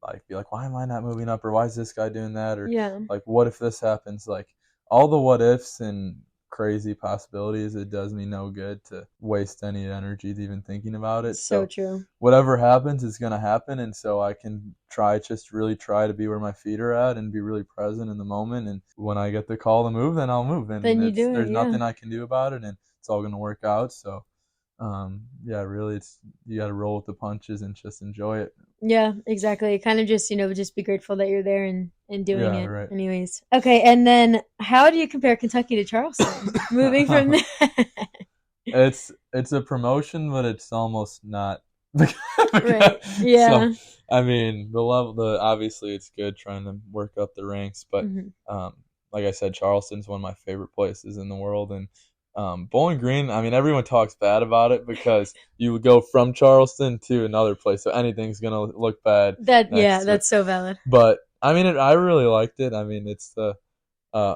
like be like, why am I not moving up, or why is this guy doing that, or Yeah. like, what if this happens? Like, all the what ifs and crazy possibilities, it does me no good to waste any energy to even thinking about it. So So true. whatever happens is gonna happen, and so I can really try to be where my feet are at and be really present in the moment. And when I get the call to move, then I'll move, and Then you do it, there's yeah. nothing I can do about it, and it's all gonna work out. So Yeah, really, it's you got to roll with the punches and just enjoy it. Yeah, exactly. Kind of just, just be grateful that you're there and doing Yeah, it. right. Anyways. Okay, and then how do you compare Kentucky to Charleston? Moving from that. It's a promotion, but it's almost not. Right. So, Yeah. I mean, the obviously it's good trying to work up the ranks, but Hmm. um, like I said, Charleston's one of my favorite places in the world, and Bowling Green. I mean, everyone talks bad about it because you would go from Charleston to another place, so anything's gonna look bad That yeah, next to it. that's so valid. But I mean, I really liked it. I mean, it's the uh,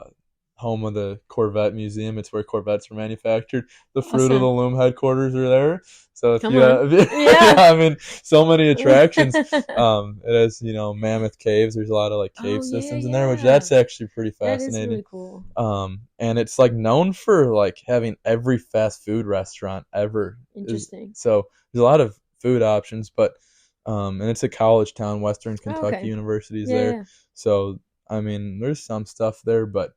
home of the Corvette Museum. It's where Corvettes were manufactured. The Fruit of the Awesome. Loom headquarters are there. So if Come you on. have, yeah, Yeah. I mean, so many attractions. It has Mammoth Caves. There's a lot of like Oh cave yeah, systems in there, which yeah. that's actually pretty That is fascinating. really cool. And it's like known for like having every fast food restaurant ever. Is Interesting. so there's a lot of food options, but and it's a college town. Western Oh, Kentucky okay. University is Yeah, there, yeah. so I mean, there's some stuff there, but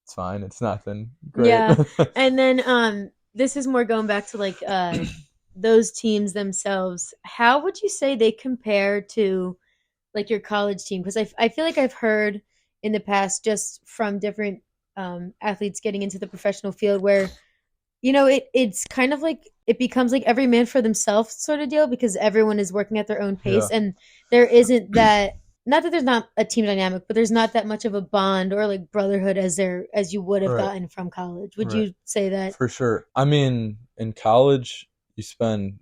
it's fine. It's nothing great. Yeah. And then this is more going back to like those teams themselves. How would you say they compare to like your college team? Because I feel like I've heard in the past just from different athletes getting into the professional field where it's kind of like it becomes like every man for themselves sort of deal because everyone is working at their own pace Yeah. and there isn't that, not that there's not a team dynamic, but there's not that much of a bond or like brotherhood as you would have Right. gotten from college. Would Right. you say that? For sure. I mean, in college, you spend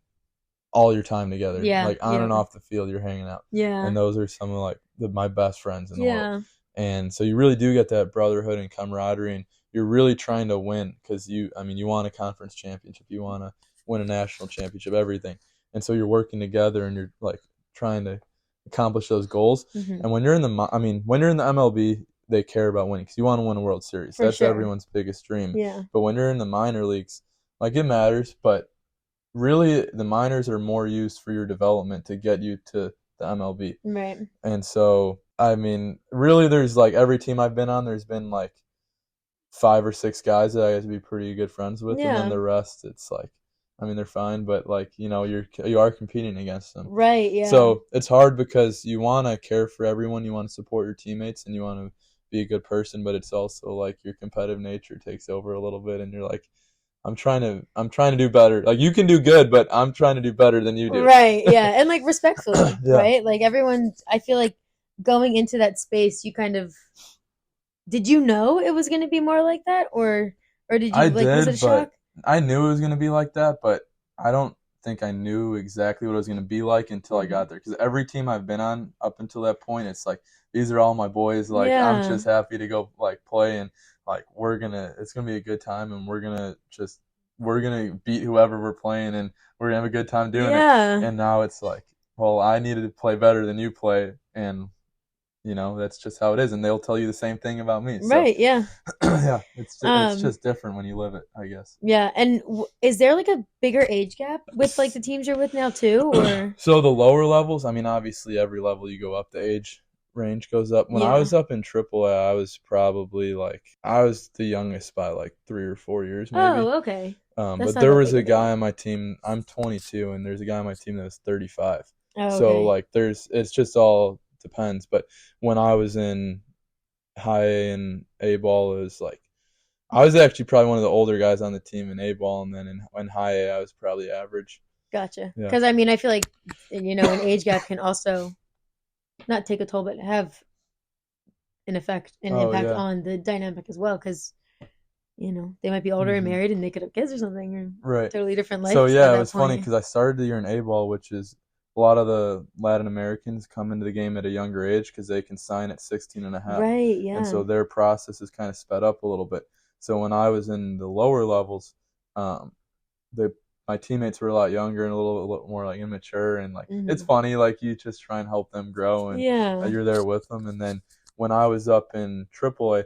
all your time together, Yeah, like on yeah, and off the field. You're hanging out, yeah, and those are some of like my best friends in the world. yeah. And so you really do get that brotherhood and camaraderie, and you're really trying to win because I mean, you want a conference championship, you want to win a national championship, everything. And so you're working together, and you're like trying to accomplish those goals. Hmm. And when you're in I mean, when you're in the MLB, they care about winning because you want to win a World Series. For That's sure. everyone's biggest dream. Yeah. But when you're in the minor leagues, like it matters, but really the minors are more used for your development to get you to the MLB. Right. And so, I mean, really, there's like every team I've been on, there's been like 5 or 6 guys that I get to be pretty good friends with, and then Yeah. the rest, it's like, I mean, they're fine, but like you are competing against them. Right. Yeah. So it's hard because you want to care for everyone, you want to support your teammates, and you want to be a good person, but it's also like your competitive nature takes over a little bit, and you're like, I'm trying to do better. Like you can do good, but I'm trying to do better than you do. Right. Yeah. And like respectfully, Yeah. right? Like everyone, I feel like going into that space, you kind of, did you know it was going to be more like that, or did I you like, was it a did, shock? but I knew it was going to be like that, but I don't think I knew exactly what it was going to be like until I Hmm. got there. Because every team I've been on up until that point, it's like these are all my boys. Like I'm Yeah. just happy to go like play and like it's gonna be a good time and we're gonna beat whoever we're playing and we're gonna have a good time doing it. Yeah. And now it's like, well, I needed to play better than you play, and that's just how it is, and they'll tell you the same thing about me. So Right. Yeah. yeah, it's Um. just different when you live it, I guess. Yeah. And is there like a bigger age gap with like the teams you're with now too, or? So the lower levels, I mean, obviously every level you go up, the age range goes up. When I Yeah. was up in AAA, I was probably like I was the youngest by like 3 or 4 years maybe. Oh, okay. That's But not there that was big a of a guy gap. on my team. I'm 22, and there's a guy on my team that was 35. Oh, So okay. like, it's just all depends. But when I was in high A and A ball, it was like I was actually probably one of the older guys on the team in A ball, and then in high A, I was probably average. Gotcha. Yeah. Because I mean, I feel like an age gap can also not take a toll, but have an Oh impact yeah. on the dynamic as well. Because they might be older and Hmm. married, and they could have kids or something, or Right. totally different So life at yeah, it that was funny point. because I started the year in A ball, which is a lot of the Latin Americans come into the game at a younger age because they can sign at 16 and a half. Right. And Yeah. so their process is kind of sped up a little bit. So when I was in the lower levels, um, they my teammates were a lot younger and a little more like immature, and like it's Hmm. funny, like you just try and help them grow, and Yeah. you're there with them. And then when I was up in AAA,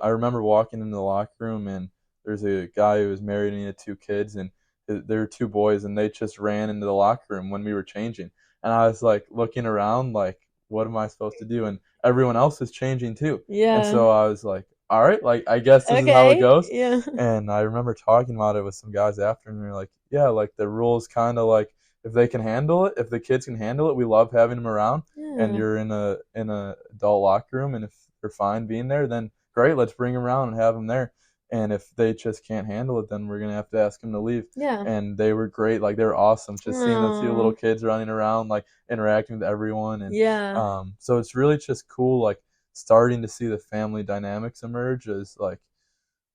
I remember walking into the locker room, and there's a guy who was married and he had 2 kids, and there were 2 boys, and they just ran into the locker room when we were changing, and I was like looking around like, what am I supposed to do? And everyone else is changing too. And Yeah. so I was like, all right, like I guess this is how it Okay. goes. Yeah. And I remember talking about it with some guys after, and they're like, yeah, like the rules kind of like if they can handle it, if the kids can handle it, we love having them around. And Yeah. you're in a adult locker room, and if they're fine being there, then great, let's bring them around and have them there. And if they just can't handle it, then we're gonna have to ask them to leave. Yeah. And they were great, like they were awesome. Just seeing the two little Oh. kids running around, like interacting with everyone, and Yeah. so it's really just cool, like starting to see the family dynamics emerge as like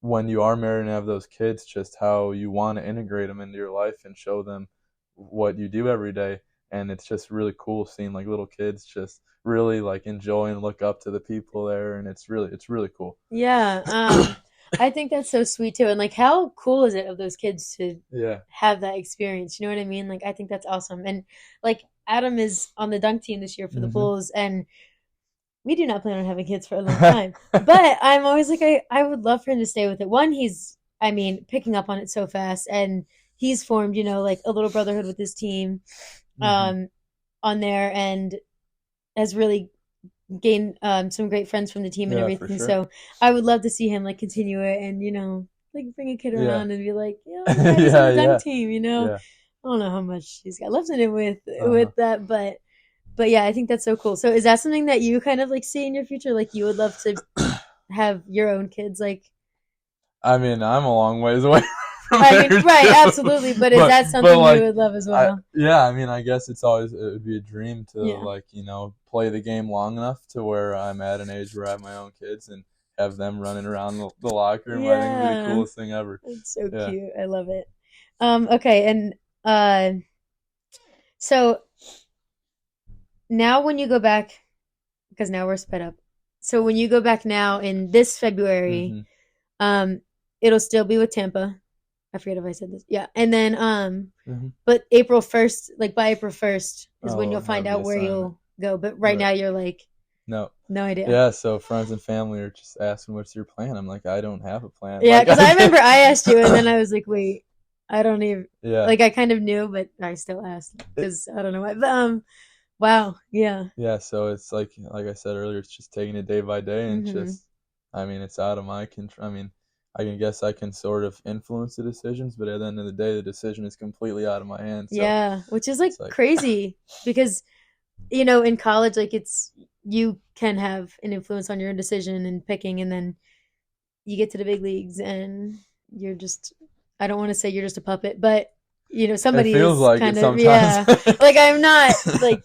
when you are married and have those kids, just how you want to integrate them into your life and show them what you do every day. And it's just really cool seeing like little kids just really like enjoy and look up to the people there, and it's really cool. Yeah. I think that's so sweet too. And like how cool is it of those kids to Yeah. have that experience? You know what I mean? Like I think that's awesome. And like Adam is on the dunk team this year for the Hmm. Bulls, and we do not plan on having kids for a long time. But I'm always like, I would love for him to stay with it. One, he's, I mean, picking up on it so fast, and he's formed, like a little brotherhood with his team, Hmm. um, on there, and has really gained some great friends from the team and Yeah, for everything. sure. So I would love to see him like continue it, and like bring a kid Yeah. around and be like, my dad is on Yeah, the dunk yeah, team. yeah. I don't know how much he's got left in it with Uh-huh. that, but yeah, I think that's so cool. So is that something that you kind of like see in your future? Like you would love to have your own kids? Like, I mean, I'm a long ways away from I there mean, right, too. absolutely. But is that But something you like would love as I well? yeah, I mean, I guess it would be a dream to Yeah, like, play the game long enough to where I'm at an age where I have my own kids and have them running around the locker room. I think would be the yeah, coolest thing ever. it's so Yeah. cute. I love it. Okay, and so now when you go back, because now we're sped up. So when you go back now in this February, Mhm. um, it'll still be with Tampa. I forget if I said this. Yeah, and then Mhm. but April 1st, like by April 1st, is when you'll I'll find have the out where assignment. you'll go. But right Right. now you're like, No. no idea. Yeah, so friends and family are just asking what's your plan. I'm like, I don't have a plan. Yeah, Like because I I remember I asked you, and then can I was like, wait, I don't even Yeah. like. I kind of knew, but I still asked because I don't know why. But wow, yeah. Yeah, so it's like I said earlier, it's just taking it day by day and Hmm. just I mean, it's out of my control. I mean, I can guess I can sort of influence the decisions, but at the end of the day, the decision is completely out of my hands. So Yeah, which is like it's like crazy because in college, like it's you can have an influence on your decision and picking, and then you get to the big leagues and you're just I don't want to say you're just a puppet, but it somebody feels is like it kind of sometimes. yeah. Like I'm not like,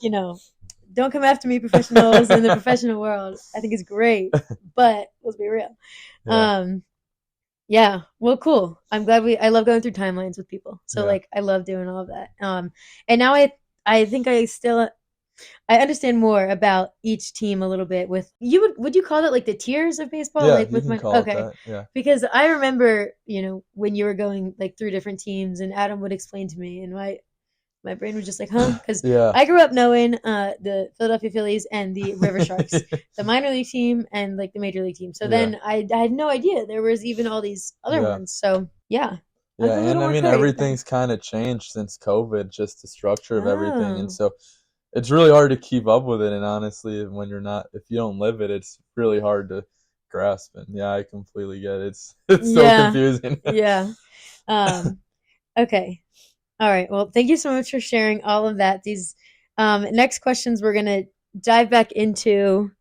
don't come after me professionals in the professional world. I think it's great, but let's be real. Yeah, Um yeah, well cool. I'm glad I love going through timelines with people. So yeah. like I love doing all of that. And now I think I understand more about each team a little bit. With you, would you call it like the tiers of baseball? Yeah, Like you with can my call it okay, that. Yeah. because I remember when you were going like through different teams, and Adam would explain to me, and my brain was just like, huh? Because Yeah. I grew up knowing the Philadelphia Phillies and the River Sharks, the minor league team and like the major league team. So Yeah. then I had no idea there was even all these other Yeah. ones. So yeah, I Yeah, feel a little and I more mean curious now. everything's kind of changed since COVID, just the structure of everything. And Oh, so it's really hard to keep up with it, and honestly, when you're not if you don't live it, it's really hard to grasp. And yeah, I completely get it. It's so yeah, confusing. yeah. Um, okay. All right. Well, thank you so much for sharing all of that. These next questions, we're gonna dive back into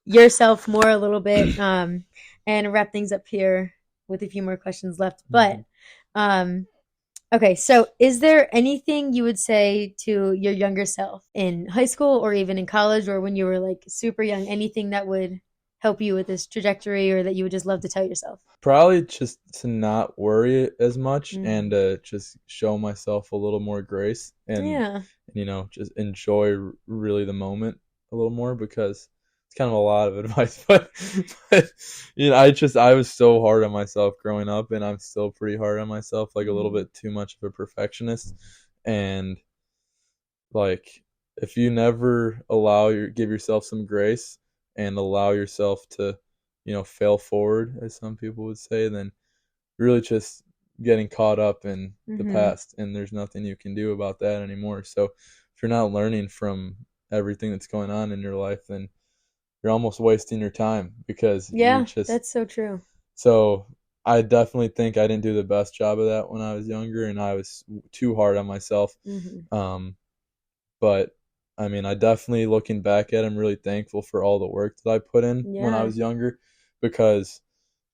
yourself more a little bit, and wrap things up here with a few more questions left. But Mhm. um, okay, so is there anything you would say to your younger self in high school or even in college or when you were like super young? Anything that would help you with this trajectory or that you would just love to tell yourself? Probably just to not worry as much Mm. and just show myself a little more grace Yeah. and just enjoy really the moment a little more because it's kind of a lot of advice, but I was so hard on myself growing up, and I'm still pretty hard on myself, like a little Mhm. bit too much of a perfectionist, and like if you never give yourself some grace and allow yourself to fail forward, as some people would say, then really just getting caught up in the Mhm. past, and there's nothing you can do about that anymore. So if you're not learning from everything that's going on in your life, then you're almost wasting your time because you're Yeah, just that's so true. so. I definitely think I didn't do the best job of that when I was younger, and I was too hard on myself. Hmm. Um, but I mean, I definitely looking back at it, I'm really thankful for all the work that I put in when I Yeah. was younger because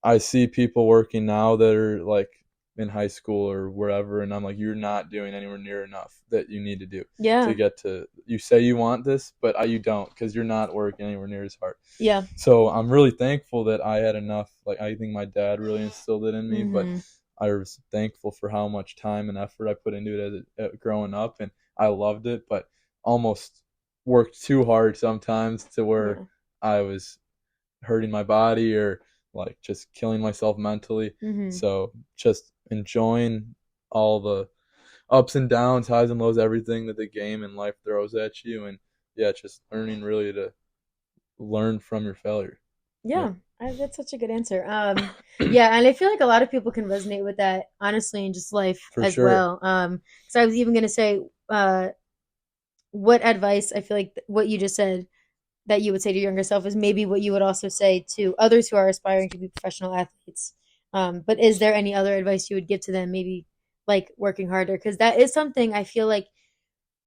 I see people working now that are like in high school or wherever, and I'm like, you're not doing anywhere near enough that you need to do to Yeah. get to. You say you want this, but you don't because you're not working anywhere near as hard. Yeah. So I'm really thankful that I had enough. Like I think my dad really instilled it in me, but Hmm. I was thankful for how much time and effort I put into it as growing up, and I loved it, but almost worked too hard sometimes to where Yeah. I was hurting my body or like just killing myself mentally. Hmm. So just enjoying all the ups and downs, highs and lows, everything that the game and life throws at you, and yeah, just learning really to learn from your failure. Yeah, Yeah. That's such a good answer. Yeah, and I feel like a lot of people can resonate with that, honestly, in just life for as sure. well. So I was even gonna say, what advice I feel like what you just said that you would say to your younger self is maybe what you would also say to others who are aspiring to be professional athletes. But is there any other advice you would give to them? Maybe like working harder, because that is something I feel like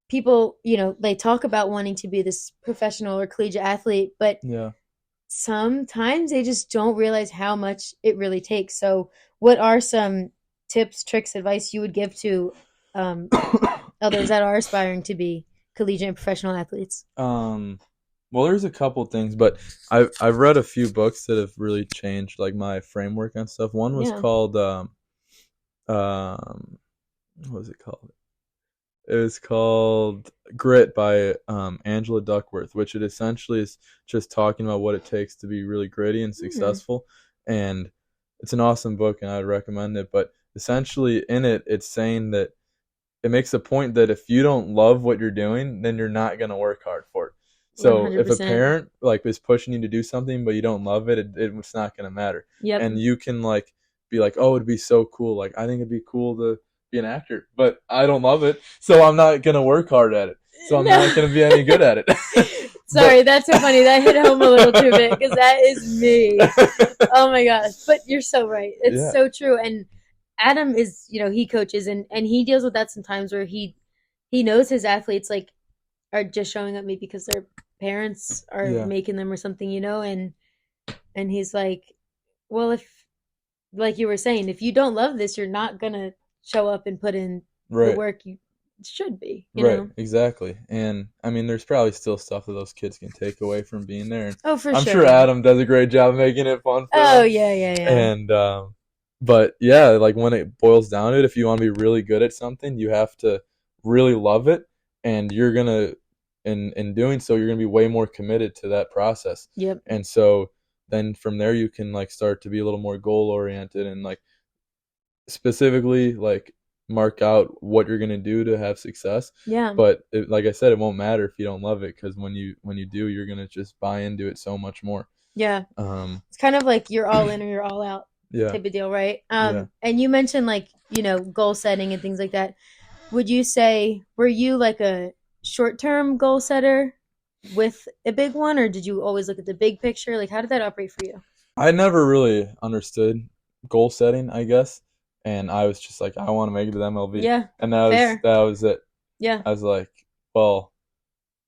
people, they talk about wanting to be this professional or collegiate athlete, but Yeah. sometimes they just don't realize how much it really takes. So, what are some tips, tricks, advice you would give to um, others that are aspiring to be collegiate and professional athletes? um well, there's a couple things, but I've read a few books that have really changed like my framework and stuff. One was Yeah. called um what was it called? It was called Grit by Angela Duckworth, which it essentially is just talking about what it takes to be really gritty and Hmm. successful. And it's an awesome book, and I'd recommend it. But essentially, in it, it's saying that it makes a point that if you don't love what you're doing, then you're not going to work hard for it. So if a 100%. parent like is pushing you to do something but you don't love it, it's not going to matter. Yep. And you can like be like, oh, it'd be so cool. Like I think it'd be cool to be an actor, but I don't love it, so I'm not going to work hard at it. So I'm No. not going to be any good at it. Sorry, But that's so funny. That hit home a little too bit because that is me. Oh my gosh. But you're so right. It's yeah, so true. And Adam is, he coaches and he deals with that sometimes where he knows his athletes like are just showing up maybe because their parents are yeah, making them or something, and he's like, well, if like you were saying, if you don't love this, you're not gonna show up and put in the right. work you should be. Right, exactly. And I mean, there's probably still stuff that those kids can take away from being there. And Oh, for I'm sure, sure yeah. Adam does a great job making it fun for Oh, them. yeah, yeah, yeah. And, but yeah, like when it boils down to it, if you want to be really good at something, you have to really love it. And you're going to, in doing so, you're going to be way more committed to that process. Yep. And so then from there, you can like start to be a little more goal oriented and like specifically like mark out what you're gonna do to have success. Yeah. But like I said, it won't matter if you don't love it because when you do, you're gonna just buy into it so much more. Yeah. Um, It's kind of like you're all in or you're all out yeah, type of deal, right? yeah. And you mentioned like, goal setting and things like that. Would you say were you like a short-term goal setter with a big one, or did you always look at the big picture? Like, how did that operate for you? I never really understood goal setting, I guess, and I was just like, I want to make it to the MLB, Yeah, and fair. that was it. Yeah, I was like, well,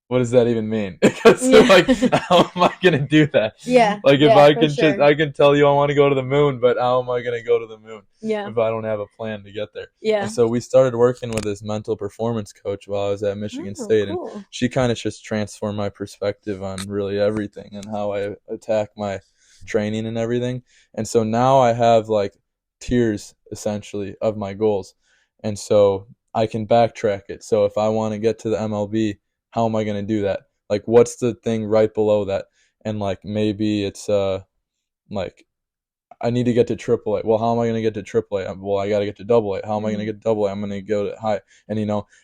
what does that even mean? Because like, yeah, how am I gonna do that? yeah, Like, if yeah, I for can just, sure. I can tell you I want to go to the moon, but how am I gonna go to the moon Yeah, if I don't have a plan to get there? And yeah. so we started working with this mental performance coach while I was at Michigan Oh, State, and cool. she kind of just transformed my perspective on really everything and how I attack my training and everything. And so now I have like tiers essentially of my goals, and so I can backtrack it. So if I want to get to the MLB, how am I going to do that? Like, what's the thing right below that? And like maybe it's like I need to get to AAA. Well, how am I going to get to AAA? Well, I got to get to AA. How am I going to Hmm. get to AA? I'm going to go to high. And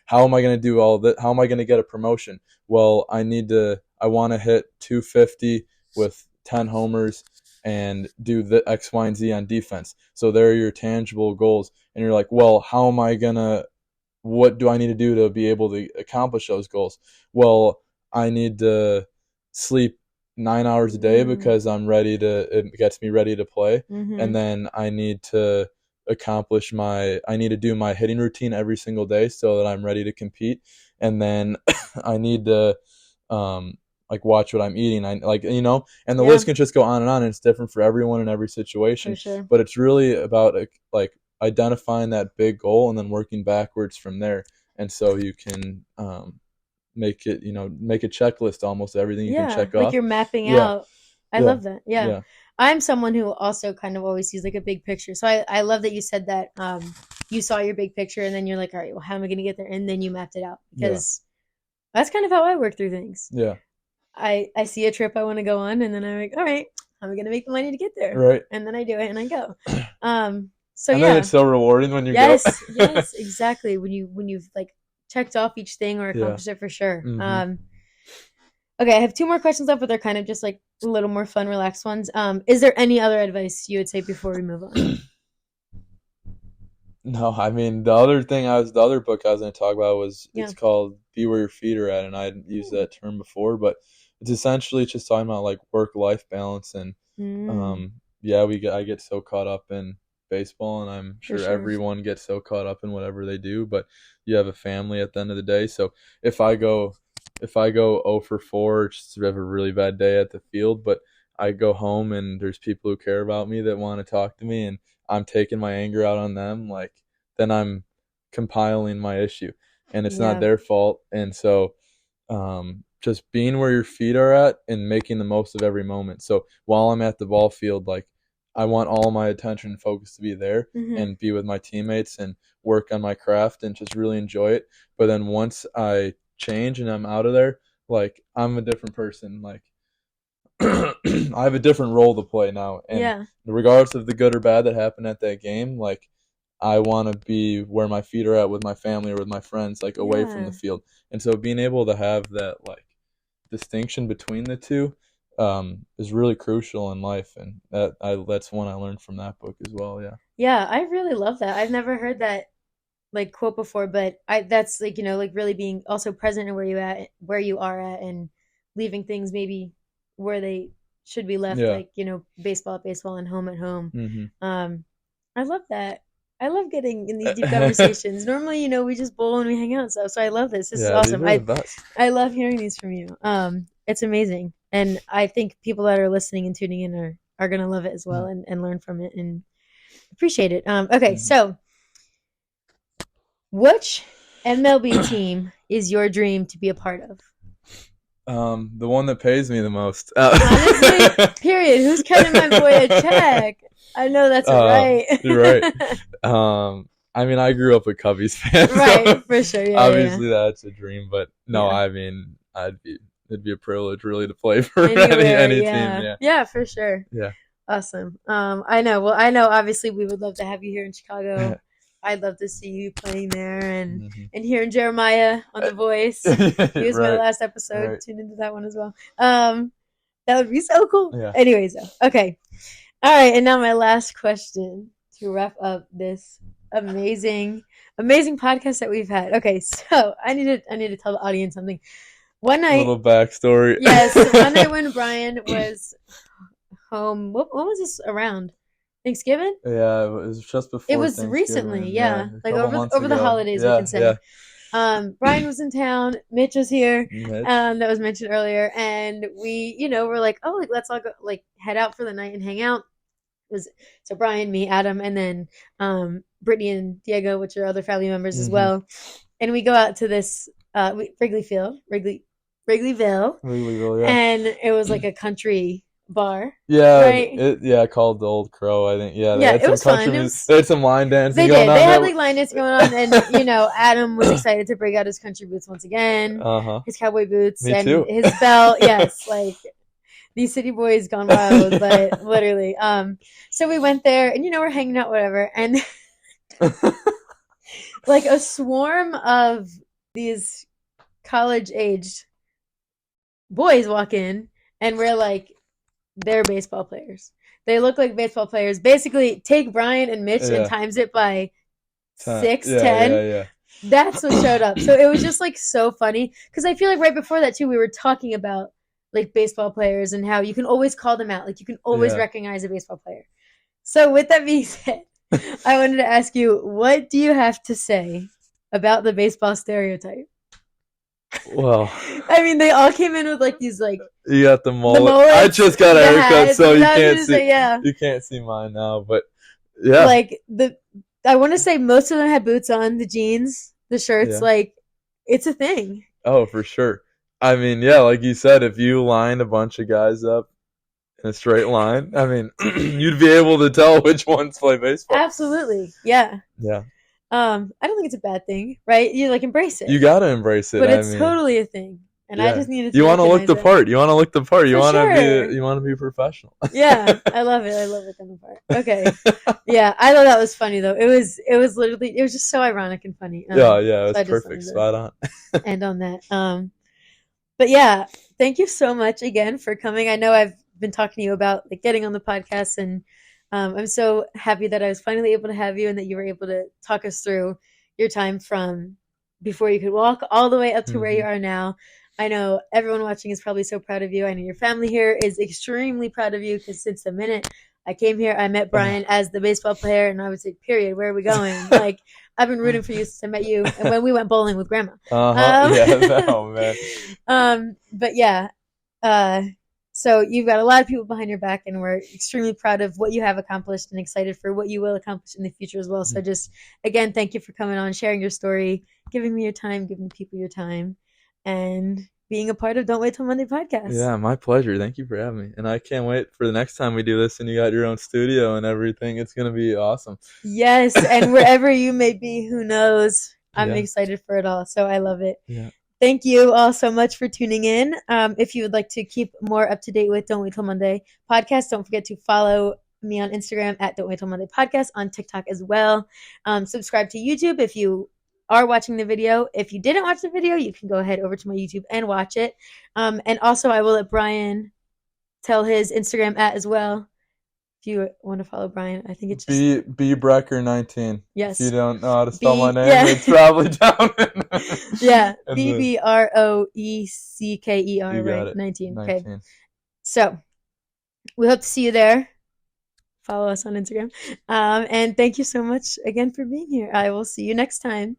how am I going to do all that? How am I going to get a promotion? Well, I want to hit 250 with 10 homers and do the X, Y, and Z on defense. So there are your tangible goals. And you're like, well, how am I going to what do I need to do to be able to accomplish those goals? Well, I need to sleep 9 hours a day because it gets me ready to play. And Mm-hmm. then I need to do my hitting routine every single day so that I'm ready to compete. And then I need to, like, watch what I'm eating. And the Yeah, list can just go on and on. And it's different for everyone in every for situation, sure. but it's really about like identifying that big goal and then working backwards from there. And so you can, make a checklist almost everything you can Yeah, check like off. you're mapping Yeah, out. I yeah, love that. Yeah. yeah, I'm someone who also kind of always sees like a big picture. So I love that you said that you saw your big picture and then you're like, all right, well, how am I going to get there? And then you mapped it out yeah, because that's kind of how I work through things. yeah. I see a trip I want to go on and then I'm like, all right, how am I going to make the money to get there? Right. And then I do it and I go. So And then yeah. it's so rewarding when you go. Yes, yes, exactly. When you've like checked off each thing or Yeah. accomplished it for sure. Hmm. Okay, I have two more questions left, but they're kind of just like a little more fun, relaxed ones. Is there any other advice you would say before we move on? No, I mean the other book I was going to talk about was Yeah. it's called "Be Where Your Feet Are At," and I had used that term before, but it's essentially just talking about like work-life balance. And Mm, yeah, I get so caught up in baseball, and I'm for sure sure. everyone gets so caught up in whatever they do, but you have a family at the end of the day. So if I go if I go 0 for 4, just have a really bad day at the field, but I go home and there's people who care about me that want to talk to me, and I'm taking my anger out on them, like, then I'm compiling my issue, and it's not Yeah. their fault. And so just being where your feet are at and making the most of every moment. So while I'm at the ball field, like, I want all my attention and focus to be there Hmm. and be with my teammates and work on my craft and just really enjoy it. But then once I change and I'm out of there, like, I'm a different person. Like, I have a different role to play now, and Yeah. regardless of the good or bad that happened at that game, like, I want to be where my feet are at with my family or with my friends, like, away from the Yeah. field. And so being able to have that, like, distinction between the two, is really crucial in life, and that's one I learned from that book as well. Yeah, Yeah. I really love that. I've never heard that like quote before, but I that's like, like really being also present in where you are at and leaving things maybe where they should be left, yeah, like, baseball at baseball and home at home. hmm Um, I love that. I love getting in these deep conversations. Normally, we just bowl and we hang out and stuff. So I love this. This is yeah. These awesome. are the best. I love hearing these from you. It's amazing. And I think people that are listening and tuning in are gonna love it as well and learn from it and appreciate it. Okay, Mm-hmm. so which MLB team is your dream to be a part of? The one that pays me the most. Honestly, period. Who's cutting my boy a check? I know that's right. You're right. I mean, I grew up a Cubbies fan, so Right, for sure. Yeah, yeah, obviously that's a dream. But no, yeah. I mean, it'd be a privilege really to play for Anywhere, any team. yeah. Yeah, Yeah, for sure. yeah, Awesome. I know. Well, I know obviously we would love to have you here in Chicago. I'd love to see you playing there Mhm. and hearing Jeremiah on The Voice. He was my Right, last episode. right. Tune into that one as well. That would be so cool. Yeah. Anyways, though. Okay. All right, and now my last question to wrap up this amazing, amazing podcast that we've had. Okay, so I need to tell the audience something. One A night, little backstory. yes, one night when Bryan was home. What was this around? Thanksgiving? Yeah, it was just It before was recently, Thanksgiving. Yeah, yeah, a like couple months over the ago. holidays, we Yeah, can yeah. say. Bryan was in town. Mitch was here. Mitch. That was mentioned earlier, and we, were like, oh, like let's all go, like head out for the night and hang out. It was so Bryan, me, Adam, and then Brittany and Diego, which are other family members as Mm-hmm. well. And we go out to this Wrigleyville, Wrigleyville, yeah. and it was like a country bar, Yeah, right? called the Old Crow, I think. Yeah, they Yeah, had it some was fun. country It music. was They had some line dancing They going did. They on had there. like line dance going on, and Adam was excited to break out his country boots once again, Uh-huh. his cowboy boots, Me and too. his belt. Yes, like these city boys gone wild, but literally. So we went there, and we're hanging out, whatever, and like a swarm of these college-aged boys walk in, and we're like, they're baseball players. They look like baseball players. Basically, take Bryan and Mitch and Yeah. times it by 10. 6, Yeah, 10. yeah. That's what showed up. So it was just like so funny because I feel like right before that too, we were talking about like baseball players and how you can always call them out. Like you can always Yeah. recognize a baseball player. So with that being said, I wanted to ask you, what do you have to say about the baseball stereotype? Well, I mean, they all came in with like these like you got the the mullet. I mullets, just got a the haircut, hats. so I was gonna say, yeah, you can't see mine now. But yeah, like the I want to say most of them had boots on, the jeans, the shirts. yeah. Like it's a thing. Oh, for sure. I mean, yeah, like you said, if you lined a bunch of guys up in a straight line, I mean, you'd be able to tell which ones play baseball. Absolutely, yeah. Yeah. I don't think it's a bad thing, right? You like embrace it, You gotta embrace it. but I it's mean, totally a thing, and I yeah. just needed to You want to look recognize the it part. You want to look the part. for sure. You want to be professional. Yeah, I love it. I love looking the part. Okay, yeah, I thought that was funny though. It was literally it was just so ironic and funny. Yeah, yeah, So it's I just perfect. wanted to Spot on. end on that. But yeah, thank you so much again for coming. I know I've been talking to you about like getting on the podcast, and I'm so happy that I was finally able to have you and that you were able to talk us through your time from before you could walk all the way up to where you Hmm. are now. I know everyone watching is probably so proud of you. I know your family here is extremely proud of you because since the minute I came here, I met Bryan as the baseball player, and I was like, "Period, where are we going?" Like, I've been rooting for you since I met you, and when we went bowling with Grandma. Uh-huh. Yeah. Um, Oh man. but yeah, uh, so you've got a lot of people behind your back, and we're extremely proud of what you have accomplished and excited for what you will accomplish in the future as well. So just again, thank you for coming on, sharing your story, giving me your time, giving the people your time, and being a part of Don't Wait Till Monday podcast. Yeah, my pleasure. Thank you for having me. And I can't wait for the next time we do this and you got your own studio and everything. It's gonna be awesome. Yes, and wherever you may be, who knows? I'm Yeah. excited for it all. So I love it. Yeah. Thank you all so much for tuning in. If you would like to keep more up to date with Don't Wait Till Monday podcast, don't forget to follow me on Instagram at Don't Wait Till Monday podcast, on TikTok as well. Subscribe to YouTube if you are watching the video. If you didn't watch the video, you can go ahead over to my YouTube and watch it. And also, I will let Bryan tell his Instagram at as well. If you want to follow Bryan, I think it's just B Brecker 19. If you yes. don't know how to spell my B name, yeah. it's probably down Yeah. in B the B R O E C K E R, you got right? it. 19. Okay. 19. So we hope to see you there. Follow us on Instagram. And thank you so much again for being here. I will see you next time.